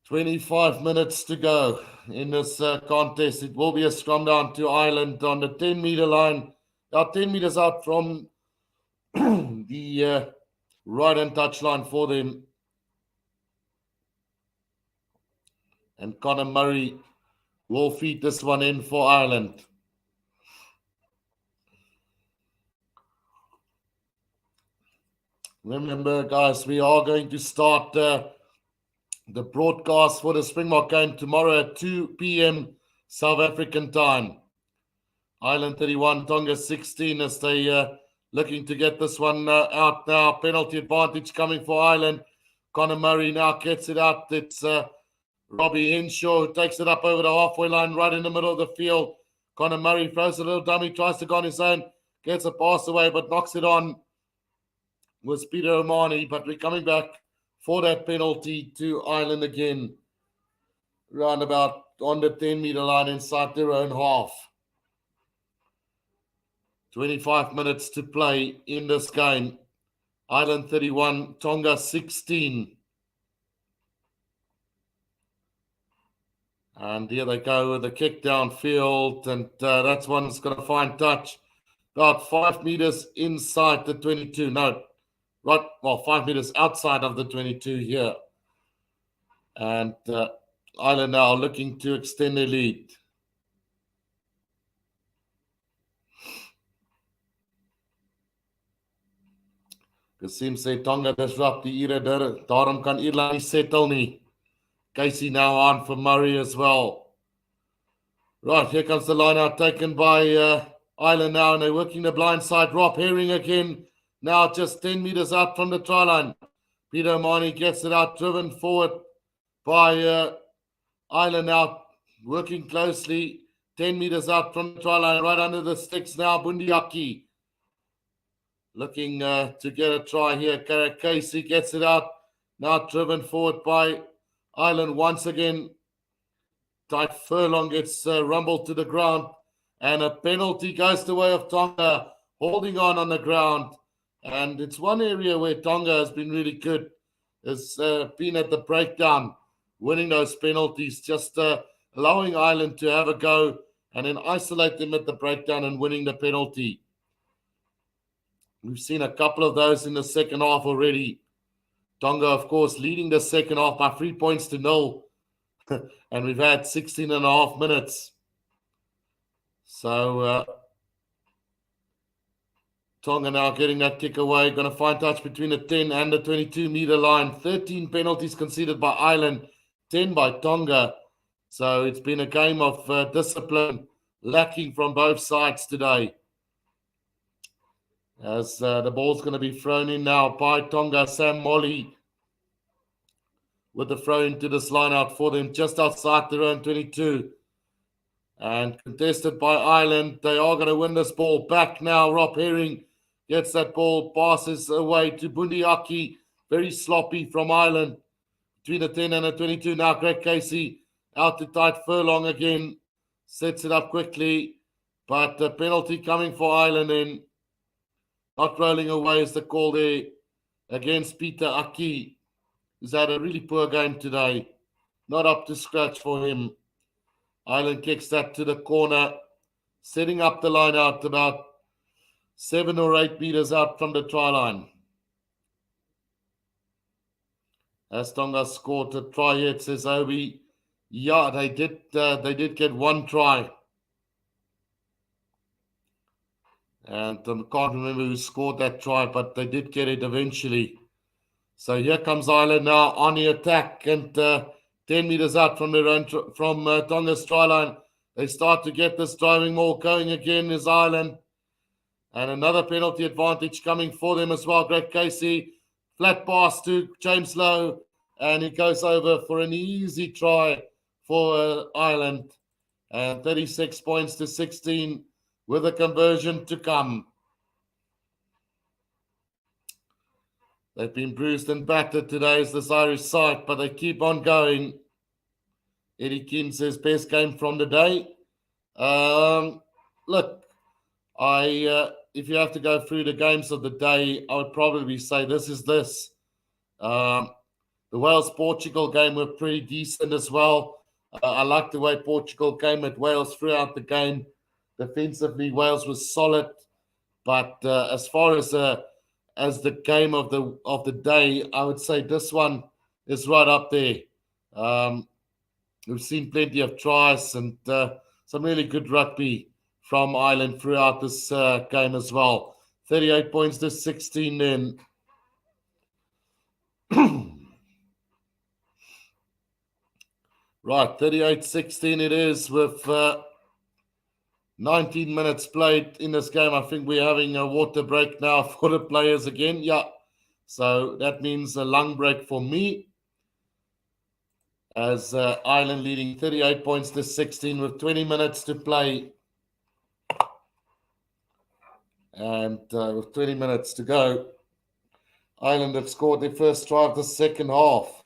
"25 minutes to go in this contest. It will be a scrum down to Ireland on the 10-meter line. About 10 meters out from the right-hand touchline for them. And Conor Murray will feed this one in for Ireland. Remember, guys, we are going to start the broadcast for the Springbok game tomorrow at 2 p.m. South African time. Ireland 31, Tonga 16 as they looking to get this one out now. Penalty advantage coming for Ireland. Conor Murray now gets it out. It's Robbie Henshaw who takes it up over the halfway line right in the middle of the field. Conor Murray throws a little dummy, tries to go on his own, gets a pass away, but knocks it on with Peter O'Mahony. But we're coming back for that penalty to Ireland again. Round about on the 10-meter line inside their own half. 25 minutes to play in this game. Ireland 31, Tonga 16. And here they go with the kick downfield. And that's one that's going to find touch. About 5 meters inside the 22. No, right, well, 5 meters outside of the 22 here. And Ireland now looking to extend their lead. Kasim sê Tonga disrupt die Ire, daarom kan Ierland nie settle nie. Casey now on for Murray as well. Right, here comes the line out taken by Ireland now, and they're working the blind side. Rob Herring again, now just 10 meters out from the try line. Peter O'Mahony gets it out, driven forward by Ireland now, working closely. 10 meters out from the try line, right under the sticks now, Bundiaki. Looking to get a try here. Casey gets it out. Now driven forward by Ireland once again. Tight Furlong gets rumbled to the ground. And a penalty goes the way of Tonga. Holding on the ground. And it's one area where Tonga has been really good. Has been at the breakdown. Winning those penalties. Just allowing Ireland to have a go. And then isolate them at the breakdown and winning the penalty. We've seen a couple of those in the second half already. Tonga, of course, leading the second half by 3 points to 0. And we've had 16 and a half minutes. So Tonga now getting that kick away. Going to find touch between the 10 and the 22-meter line. 13 penalties conceded by Ireland, 10 by Tonga. So it's been a game of discipline lacking from both sides today. as the ball's going to be thrown in now by Tonga. Sam Molly with the throw into this line out for them just outside their own 22. And contested by Ireland. They are going to win this ball back now. Rob Herring gets that ball, passes away to Bundiaki. Very sloppy from Ireland. Between the 10 and the 22 now. Greg Casey out to tight Furlong again. Sets it up quickly. But the penalty coming for Ireland in. Not rolling away is the call there against Peter Aki, who's had a really poor game today. Not up to scratch for him. Ireland kicks that to the corner, setting up the line out about 7 or 8 meters out from the try line. As Tonga scored a try here, it says Obi. Yeah, they did get one try. And I can't remember who scored that try, but they did get it eventually. So here comes Ireland now on the attack, and 10 meters out from their own from Tonga's try line. They start to get this driving maul going again is Ireland. And another penalty advantage coming for them as well. Greg Casey, flat pass to James Lowe, and he goes over for an easy try for Ireland. And 36 points to 16 with a conversion to come. They've been bruised and battered today as this Irish side, but they keep on going. Eddie Keane says best game from the day. Look, if you have to go through the games of the day, I would probably say this is this. The Wales-Portugal game were pretty decent as well. I like the way Portugal came at Wales throughout the game. Defensively, Wales was solid, but as far as the game of the day, I would say this one is right up there. We've seen plenty of tries and some really good rugby from Ireland throughout this game as well. 38 points to 16 then. Right, 38-16 it is with 19 minutes played in this game. I think we're having a water break now for the players again. Yeah, so that means a lung break for me. As Ireland leading 38 points to 16 with 20 minutes to play. And with 20 minutes to go, Ireland have scored their first try of the second half.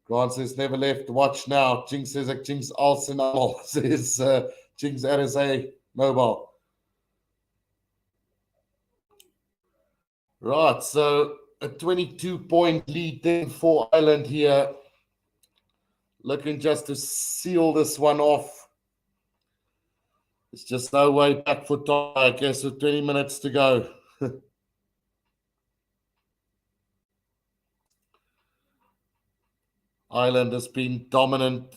Grant says, never left. Watch now. Jinx says, Jinx Arsenal says, Jinx RSA Mobile. Right, so a 22-point lead then for Ireland here. Looking just to seal this one off. It's just no way back for Tonga, I guess, with 20 minutes to go. Ireland has been dominant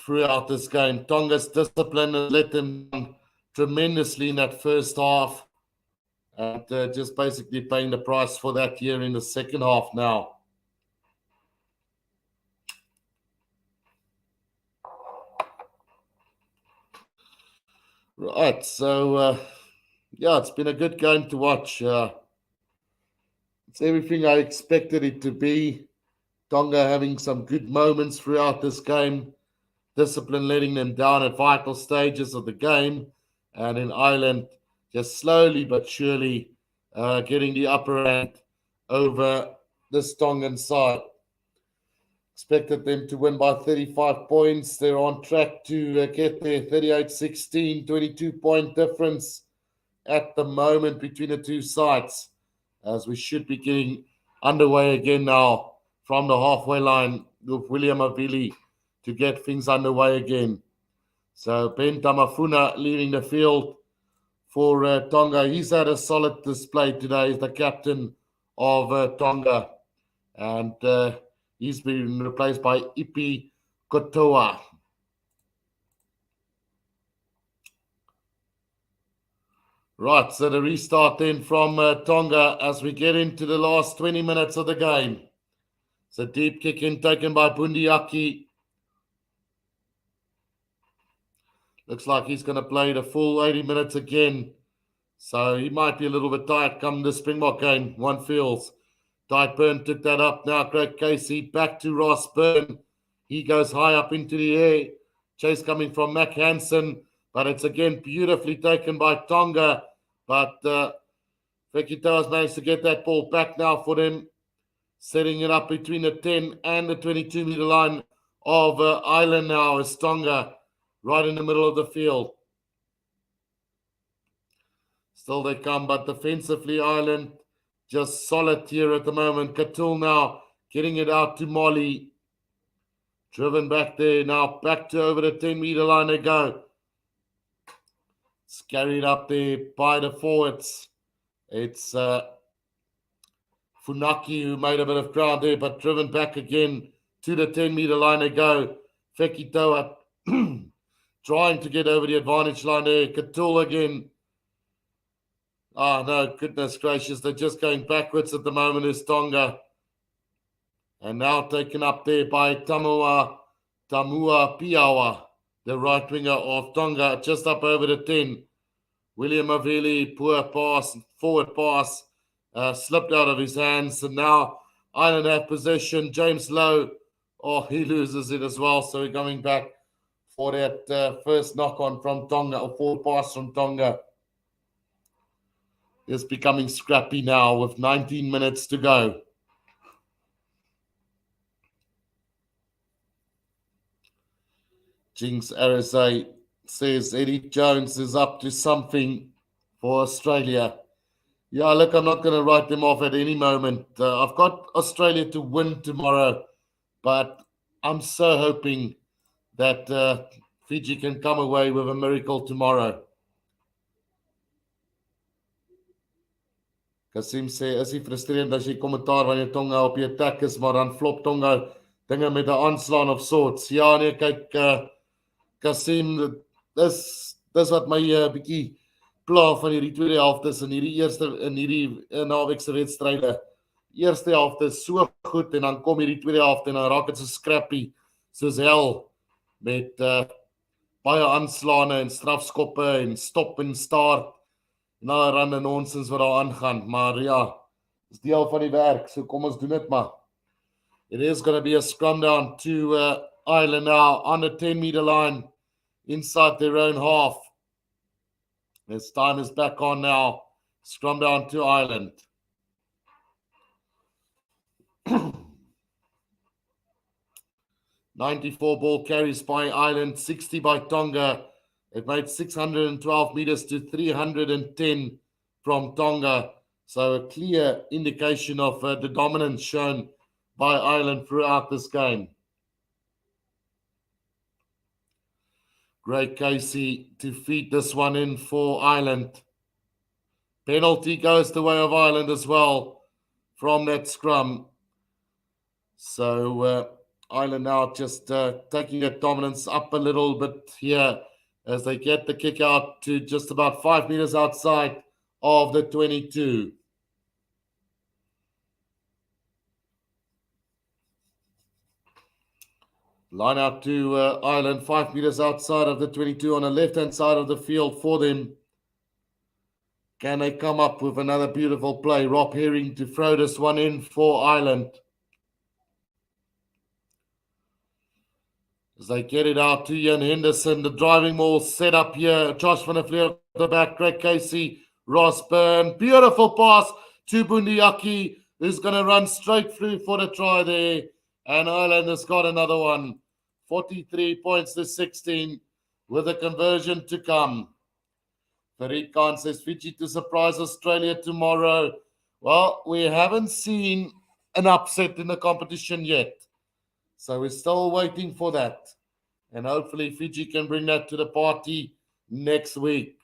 throughout this game. Tonga's discipline has let them down tremendously in that first half. And just basically paying the price for that here in the second half now. Right, so yeah, it's been a good game to watch. It's everything I expected it to be. Tonga having some good moments throughout this game. Discipline letting them down at vital stages of the game. And in Ireland, just slowly but surely getting the upper hand over this Tongan side. Expected them to win by 35 points. They're on track to get there. 38-16, 22-point difference at the moment between the two sides. As we should be getting underway again now from the halfway line with William Avili to get things underway again. So Ben Tamafuna leaving the field for Tonga. He's had a solid display today. He's the captain of Tonga. And he's been replaced by Ipi Kotoa. Right, so the restart then from Tonga as we get into the last 20 minutes of the game. It's a deep kick in taken by Bundiaki. Looks like he's going to play the full 80 minutes again. So he might be a little bit tight come the Springbok game. One feels. Tight Burn took that up. Now Craig Casey back to Ross Burn. He goes high up into the air. Chase coming from Mac Hansen. But it's again beautifully taken by Tonga. But Fekito has managed to get that ball back now for them. Setting it up between the 10 and the 22-meter line of Ireland now is Tonga. Right in the middle of the field. Still they come, but defensively Ireland just solid here at the moment. Katul now getting it out to Molly. Driven back there. Now back to over the 10-meter line they go. It's carried up there by the forwards. It's Funaki who made a bit of ground there, but driven back again to the 10-meter line they go. Fekitoa trying to get over the advantage line there. Katul again. Oh, no, goodness gracious. They're just going backwards at the moment is Tonga. And now taken up there by Tamua Piawa, the right winger of Tonga, just up over the 10. William Avili, poor pass, forward pass, slipped out of his hands. And now Ireland have possession. James Lowe, he loses it as well. So we're going back for that first knock-on from Tonga, or forward pass from Tonga. It's becoming scrappy now with 19 minutes to go. Jinx RSA says Eddie Jones is up to something for Australia. Yeah, look, I'm not going to write them off at any moment. I've got Australia to win tomorrow, but I'm so hoping that Fiji can come away with a miracle tomorrow. Kasim sê, is die frustrerend as jy kommentaar wanneer Tonga op die attack is, maar dan flop Tonga dinge met 'n aanslaan of sorts. Ja, nee, kyk, Kasim, dis wat my bietjie pla van hierdie tweede helfte is in hierdie naweek se wedstryde. Eerste helfte is so goed en dan kom hierdie tweede helfte en dan raak dit so scrappy soos hel met baie aanslaane en strafskoppe en stop en start. Nou ran en nonsens wat daar aangaan, maar ja, is deel van die werk, so kom ons doen dit maar. It is going to be a scrum down to Ireland now on the 10-meter line inside their own half. This time is back on now. Scrum down to Ireland. .94 ball carries by Ireland, 60 by Tonga. It made 612 meters to 310 from Tonga. So a clear indication of the dominance shown by Ireland throughout this game. Great Casey to feed this one in for Ireland. Penalty goes the way of Ireland as well from that scrum. So Ireland now just taking that dominance up a little bit here as they get the kick out to just about 5 meters outside of the 22. Line out to Ireland, 5 meters outside of the 22 on the left-hand side of the field for them. Can they come up with another beautiful play? Rob Herring to throw this one in for Ireland. As they get it out to Ian Henderson, the driving ball set up here. Josh van der Vliet at the back, Greg Casey, Ross Byrne. Beautiful pass to Bundiaki, who's going to run straight through for the try there. And Ireland has got another one. 43 points to 16 with a conversion to come. Farid Khan says Fiji to surprise Australia tomorrow. Well, we haven't seen an upset in the competition yet. So we're still waiting for that. And hopefully Fiji can bring that to the party next week.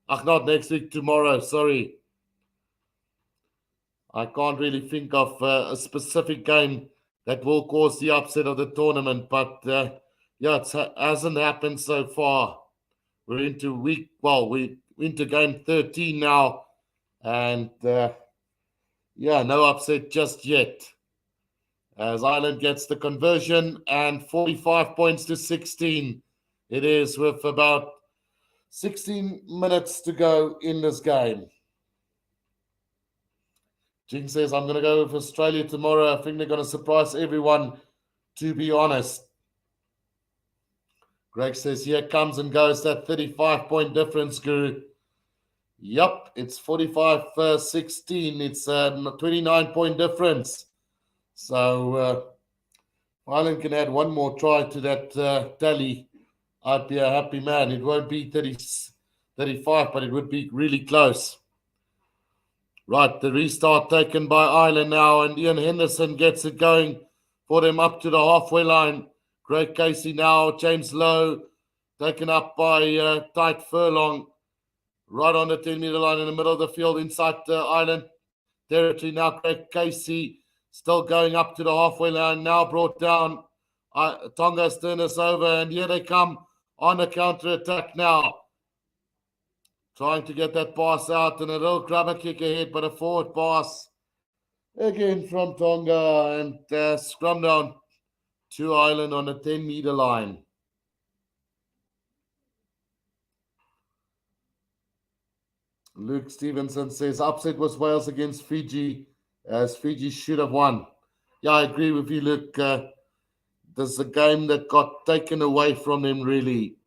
Not next week, tomorrow, sorry. I can't really think of a specific game that will cause the upset of the tournament. But it hasn't happened so far. We're into we're into game 13 now. And no upset just yet. As Ireland gets the conversion and 45 points to 16. It is with about 16 minutes to go in this game. Jing says, I'm going to go with Australia tomorrow. I think they're going to surprise everyone, to be honest. Greg says, here comes and goes that 35-point difference, Guru. Yup, it's 45-16. It's a 29-point difference. So Ireland can add one more try to that tally. I'd be a happy man. It won't be 35, but it would be really close. Right, the restart taken by Ireland now, and Ian Henderson gets it going for them up to the halfway line. Greg Casey now, James Lowe taken up by Tight Furlong. Right on the 10-meter line in the middle of the field inside Ireland territory. Now Greg Casey still going up to the halfway line. Now brought down. Tonga's turned us over, and here they come on the counter-attack now. Trying to get that pass out, and a little grabber kick ahead, but a forward pass again from Tonga, and scrum down to Ireland on the 10-meter line. Luke Stevenson says, upset was Wales against Fiji, as Fiji should have won. Yeah, I agree with you, Luke. There's a game that got taken away from them, really.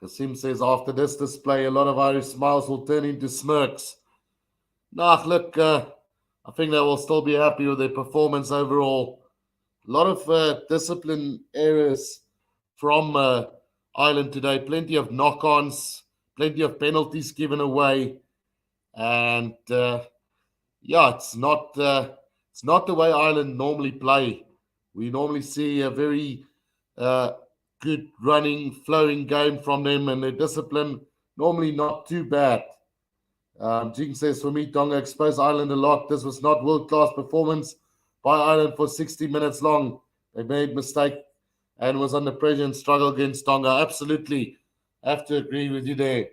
Kasim says, after this display, a lot of Irish smiles will turn into smirks. Nah, look, I think they will still be happy with their performance overall. A lot of discipline errors from Ireland today. Plenty of knock-ons, plenty of penalties given away. And, it's not the way Ireland normally play. We normally see a very good running, flowing game from them, and their discipline normally not too bad. Jing says, for me, Tonga exposed Ireland a lot. This was not world-class performance by Ireland for 60 minutes long. They made mistake and was under pressure and struggled against Tonga. Absolutely. Have to agree with you there.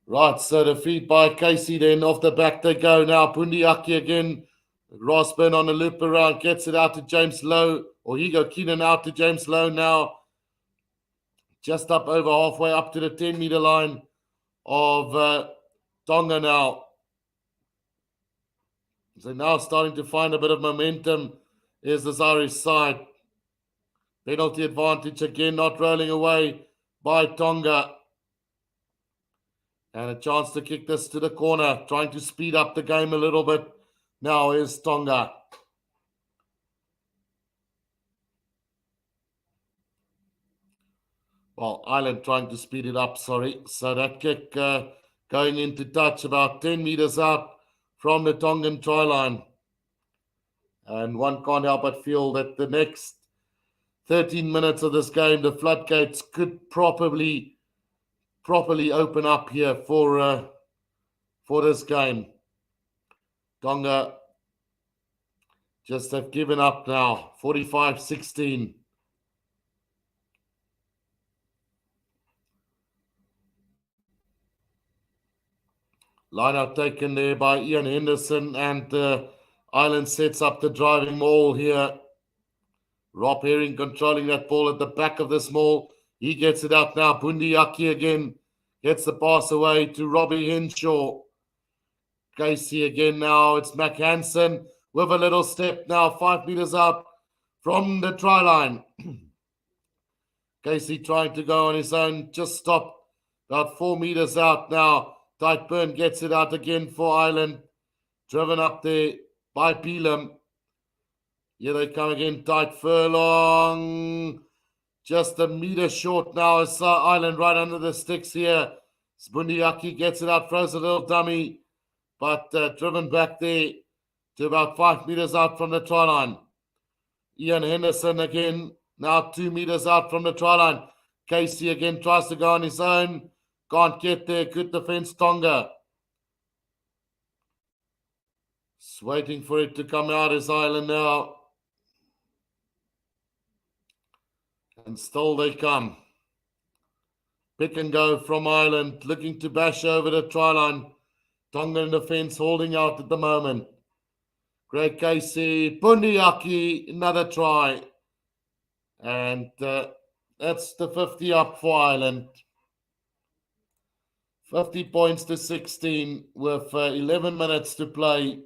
Right, so the feed by Casey, then off the back they go now. Pundiaki again. Rosburn on the loop around, gets it out to James Lowe, or Hugo Keenan out to James Lowe now. Just up over halfway up to the 10-meter line of Tonga now. So now starting to find a bit of momentum is this Irish side. Penalty advantage again, not rolling away by Tonga. And a chance to kick this to the corner, trying to speed up the game a little bit. Now is Tonga. Well, Ireland trying to speed it up, sorry. So that kick going into touch about 10 meters out from the Tongan try line. And one can't help but feel that the next 13 minutes of this game, the floodgates could properly open up here for this game. Tonga just have given up now, 45-16. Line out taken there by Ian Henderson, and Ireland sets up the driving maul here. Rob Herring controlling that ball at the back of this maul. He gets it out now. Bundiaki again gets the pass away to Robbie Henshaw. Casey again now. It's Mac Hansen with a little step now, 5 meters out from the try line. Casey trying to go on his own, just stopped about 4 meters out now. Tightburn gets it out again for Ireland. Driven up there by Peelam. Here they come again. Tight Furlong. Just a meter short now. It's Ireland right under the sticks here. Spundiaki gets it out, throws a little dummy, but driven back there to about 5 meters out from the try line. Ian Henderson again, now 2 meters out from the try line. Casey again tries to go on his own. Can't get there. Good defense, Tonga. Just waiting for it to come out is Ireland now. And still they come. Pick and go from Ireland, looking to bash over the try line. Tonga in defense, holding out at the moment. Greg Casey, Pundiaki, another try. And That's the 50 up for Ireland. 50 points to 16 with 11 minutes to play.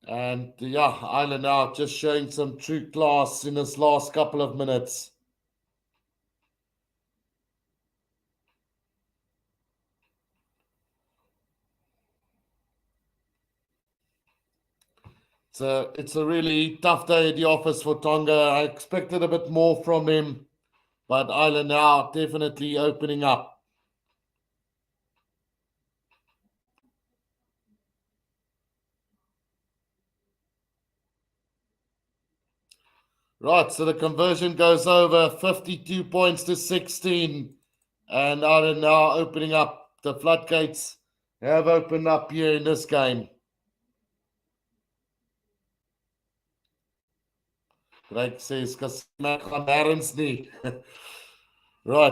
And yeah, Ireland now just showing some true class in this last couple of minutes. It's a really tough day at the office for Tonga. I expected a bit more from them, but Ireland now definitely opening up. Right, so the conversion goes over 52 points to 16. And Ireland now opening up. The floodgates have opened up here in this game. Greg says, right,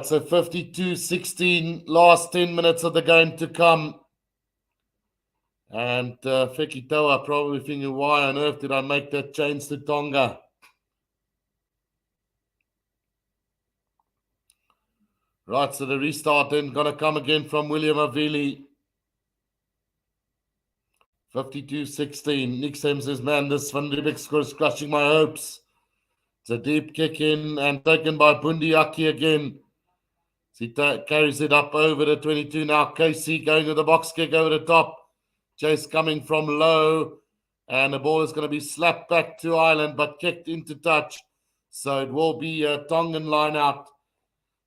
so 52-16, last 10 minutes of the game to come. And Feki Toa probably thinking, why on earth did I make that change to Tonga? Right, so the restart then going to come again from William Avili. 52-16. Nick Sam says, man, this Van Riebeck score is crushing my hopes. It's a deep kick in and taken by Bundiaki again. He carries it up over the 22 now. Casey going to the box kick over the top. Chase coming from low. And the ball is going to be slapped back to Ireland, but kicked into touch. So it will be a Tongan line out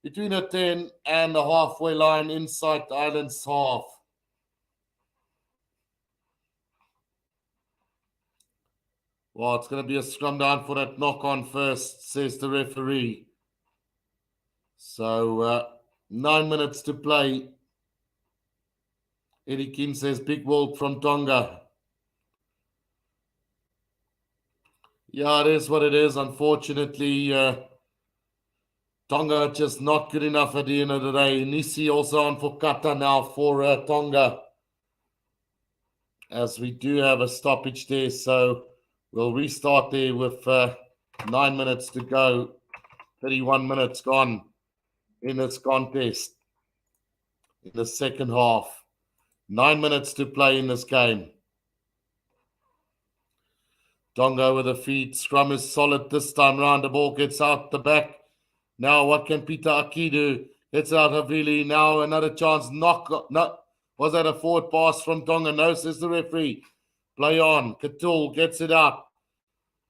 between the 10 and the halfway line inside Ireland's half. Well, it's going to be a scrum down for that knock on first, says the referee. So 9 minutes to play. Eddie King says, big world from Tonga. Yeah, it is what it is. Unfortunately, Tonga just not good enough at the end of the day. Nisi also on for Kata now for Tonga. As we do have a stoppage there. So we'll restart there with 9 minutes to go. 31 minutes gone in this contest. In the second half. 9 minutes to play in this game. Tonga with the feet. Scrum is solid this time round. The ball gets out the back. Now what can Peter Aki do? Gets out Havili. Now another chance. Knock. No. Was that a forward pass from Tonga? No, says the referee. Play on. Katul gets it out.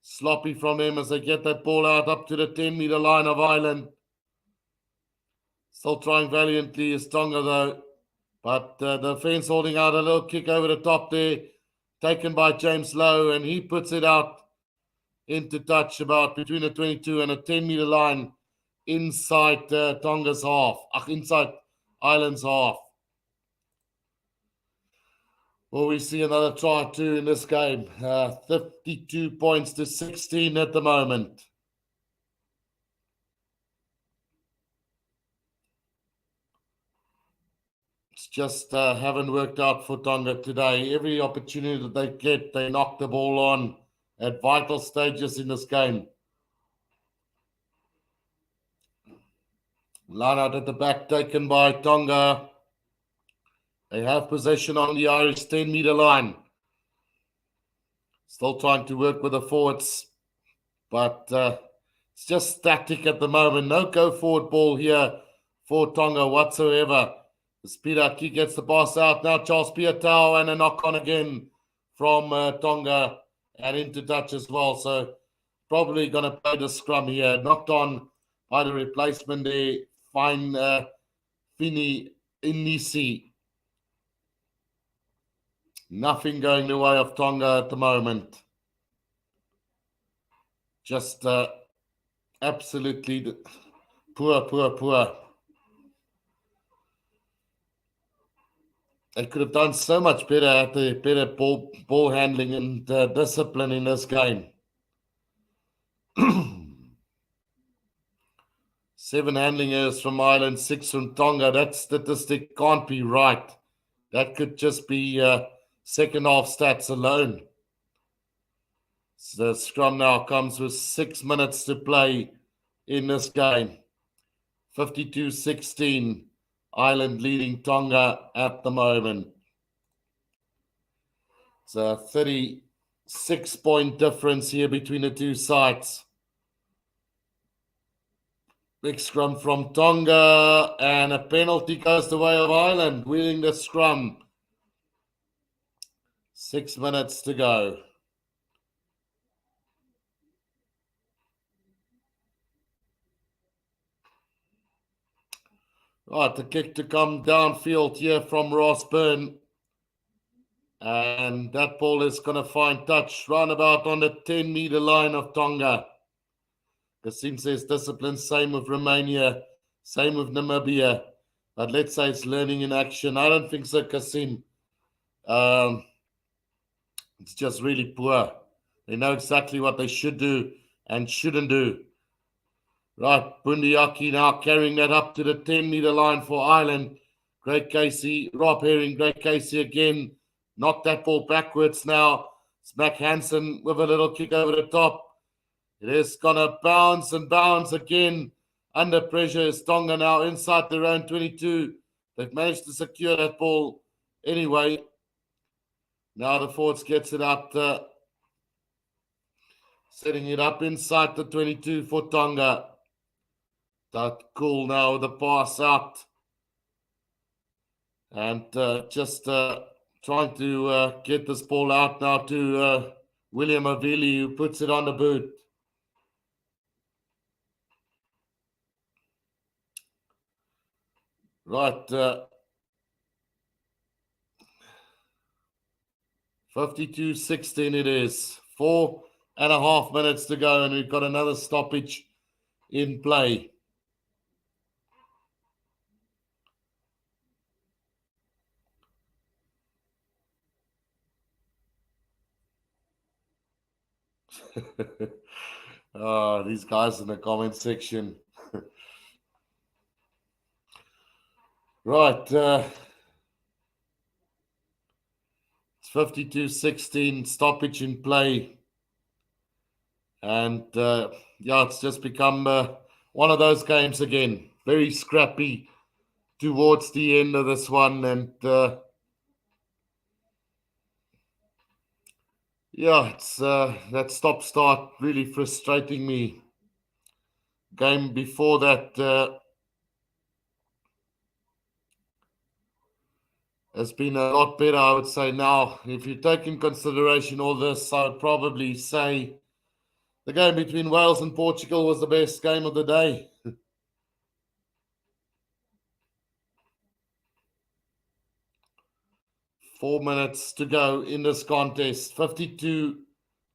Sloppy from them as they get that ball out up to the 10-meter line of Ireland. Still trying valiantly is Tonga though. But the defense holding out a little kick over the top there. Taken by James Lowe, and he puts it out into touch about between the 22 and a 10-meter line inside Tonga's half. Inside Ireland's half. Well, we see another try too in this game. 52 points to 16 at the moment. It's just haven't worked out for Tonga today. Every opportunity that they get, they knock the ball on at vital stages in this game. Line out at the back taken by Tonga. They have possession on the Irish 10-meter line. Still trying to work with the forwards, but it's just static at the moment. No go-forward ball here for Tonga whatsoever. Spiraki gets the pass out. Now Charles Piatau and a knock-on again from Tonga and into touch as well. So probably going to play the scrum here. Knocked on by the replacement there. Fine Fini Inisi. Nothing going the way of Tonga at the moment. Just absolutely poor. They could have done so much better at the better ball handling and discipline in this game. 7 handling errors from Ireland, 6 from Tonga. That statistic can't be right. That could just be second half stats alone. The scrum now comes with 6 minutes to play in this game. 52-16, Ireland leading Tonga at the moment. It's a 36-point difference here between the two sides. Big scrum from Tonga, and a penalty goes the way of Ireland, winning the scrum. 6 minutes to go. Right, the kick to come downfield here from Ross Byrne. And that ball is going to find touch roundabout on the 10-meter line of Tonga. Kasim says discipline, same with Romania, same with Namibia. But let's say it's learning in action. I don't think so, Kasim. It's just really poor. They know exactly what they should do and shouldn't do. Right, Bundiaki now carrying that up to the 10-meter line for Ireland. Great Casey, Rob Herring, Great Casey again. Knocked that ball backwards now. It's Mac Hansen with a little kick over the top. It is going to bounce and bounce again. Under pressure is Tonga now inside their own 22. They've managed to secure that ball anyway. Now the forwards gets it out, setting it up inside the 22 for Tonga. That cool now with the pass out. And just trying to get this ball out now to William Avili, who puts it on the boot. Right. 52-16 it is. 4.5 minutes to go, and we've got another stoppage in play. These guys in the comment section. Right. It's 52-16, stoppage in play. And it's just become one of those games again. Very scrappy towards the end of this one. And it's that stop-start really frustrating me. Game before that has been a lot better, I would say. Now, if you take in consideration all this, I would probably say the game between Wales and Portugal was the best game of the day. 4 minutes to go in this contest. 52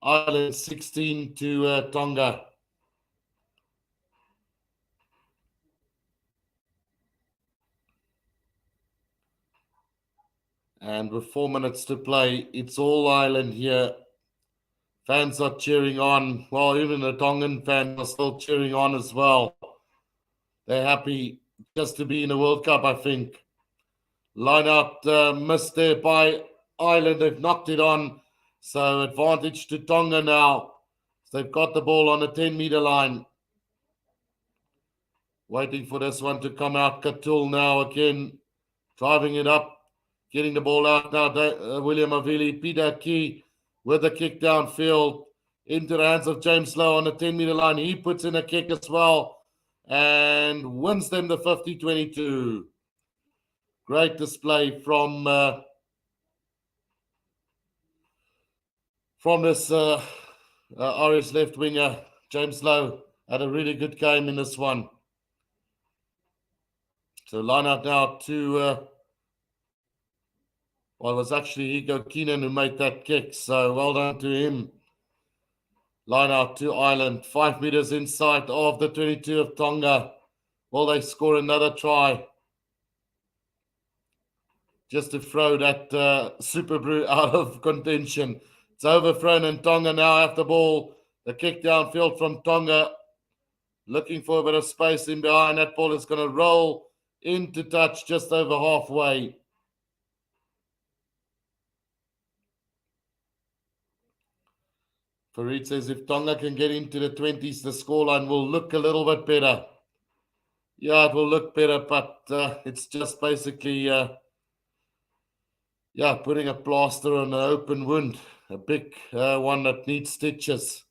Ireland, 16 to Tonga. And with 4 minutes to play, it's all Ireland here. Fans are cheering on. Well, even the Tongan fans are still cheering on as well. They're happy just to be in the World Cup, I think. Line out missed there by Ireland. They've knocked it on. So advantage to Tonga now. So they've got the ball on the 10-meter line. Waiting for this one to come out. Katul now again. Driving it up. Getting the ball out now. William Avili. Peter Key with a kick downfield. Into the hands of James Lowe on the 10-meter line. He puts in a kick as well. And wins them the 50-22. Great display from this Irish left winger, James Lowe. Had a really good game in this one. So line out now to, it was actually Hugo Keenan who made that kick. So well done to him. Line out to Ireland, 5 meters inside of the 22 of Tonga. Will they score another try? Just to throw that Super Brew out of contention. It's overthrown, and Tonga now have the ball. The kick downfield from Tonga. Looking for a bit of space in behind. That ball is going to roll into touch just over halfway. Farid says if Tonga can get into the 20s, the scoreline will look a little bit better. Yeah, it will look better, but it's just basically, putting a plaster on an open wound, a big one that needs stitches.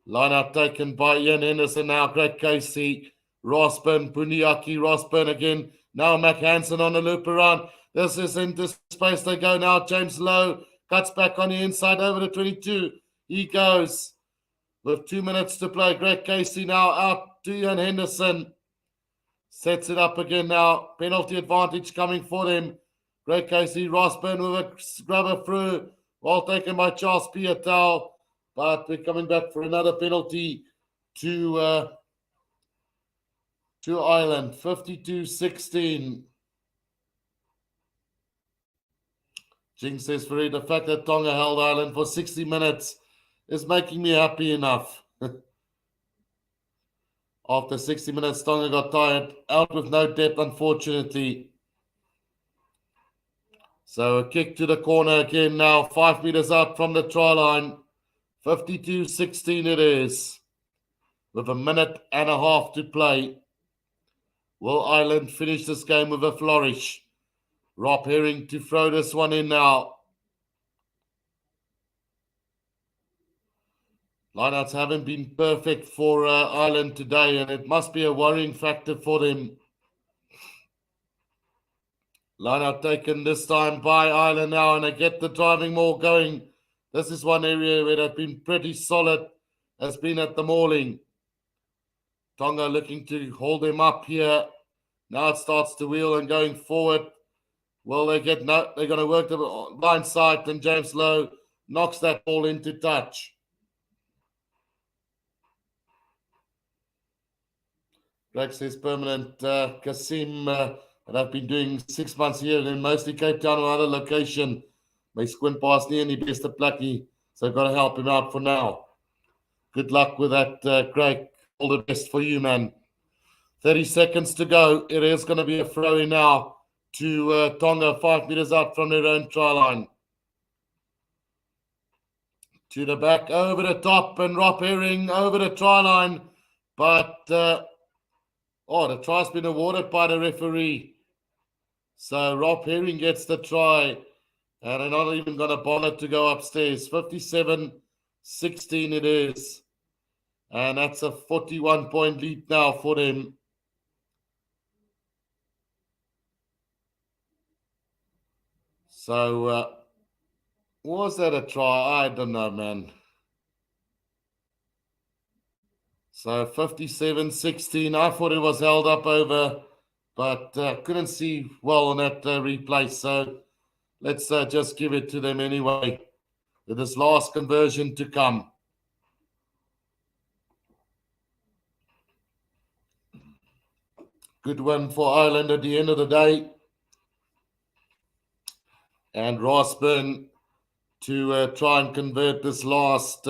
Line out taken by Ian Henderson now. Great Casey. Rosburn, Bundiaki, Rosburn again. Now Mac Hansen on the loop around. This is into space. They go now. James Lowe cuts back on the inside over the 22. He goes with 2 minutes to play. Great Casey now out to Ian Henderson. Sets it up again now. Penalty advantage coming for them. Great Casey. Rosburn with a scrubber through. Well taken by Charles Piatel. But we're coming back for another penalty to Ireland. 52-16. Jing says, Farid, the fact that Tonga held Ireland for 60 minutes is making me happy enough. After 60 minutes, Tonga got tired, out with no depth, unfortunately. So a kick to the corner again now, 5 meters out from the try line. 52-16 it is, with a minute and a half to play. Will Ireland finish this game with a flourish? Rob Herring to throw this one in now. Lineouts haven't been perfect for Ireland today, and it must be a worrying factor for them. Lineout taken this time by Ireland now, and they get the driving maul going. This is one area where they've been pretty solid, has been at the mauling. Tonga looking to hold them up here. Now it starts to wheel and going forward. Well, they're going to work the line side, and James Lowe knocks that ball into touch. Greg says permanent Kasim, that I've been doing 6 months here in mostly Cape Town or other location. My squint past near the best of Blackie, so I've got to help him out for now. Good luck with that, Craig. All the best for you, man. 30 seconds to go. It is going to be a throw-in now to Tonga, 5 meters out from their own try line. To the back, over the top, and Rob Herring over the try line. But, the try's been awarded by the referee. So Rob Herring gets the try. And they're not even going to bother to go upstairs. 57-16 it is. And that's a 41-point lead now for them. So, was that a try? I don't know, man. So 57-16. I thought it was held up over, but couldn't see well on that replay. So let's just give it to them anyway, with this last conversion to come. Good win for Ireland at the end of the day. And Rosburn to try and convert this last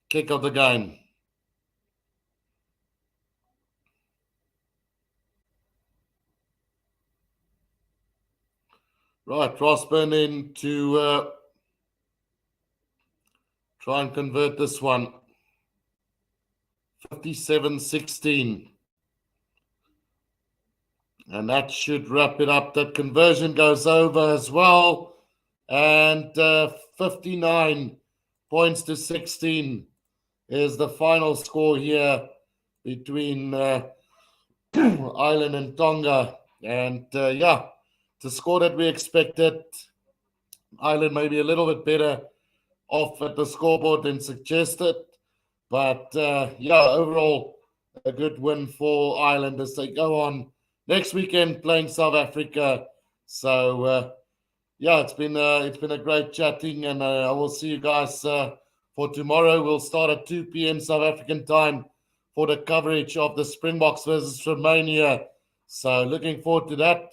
kick of the game. Right, Rosburn in to try and convert this one. 57-16. And that should wrap it up. That conversion goes over as well. And 59 points to 16 is the final score here between Ireland and Tonga. And it's a score that we expected. Ireland maybe a little bit better off at the scoreboard than suggested. But overall, a good win for Ireland as they go on next weekend playing South Africa. So, it's been a great chatting, and I will see you guys for tomorrow. We'll start at 2 p.m. South African time for the coverage of the Springboks versus Romania. So, looking forward to that.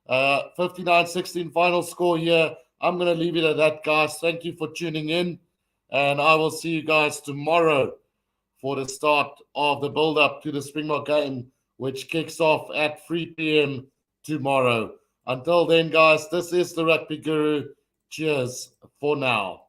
59-16 final score here. I'm going to leave it at that, guys. Thank you for tuning in, and I will see you guys tomorrow for the start of the build-up to the Springbok game, which kicks off at 3 p.m. tomorrow. Until then, guys, this is the Rugby Guru. Cheers for now.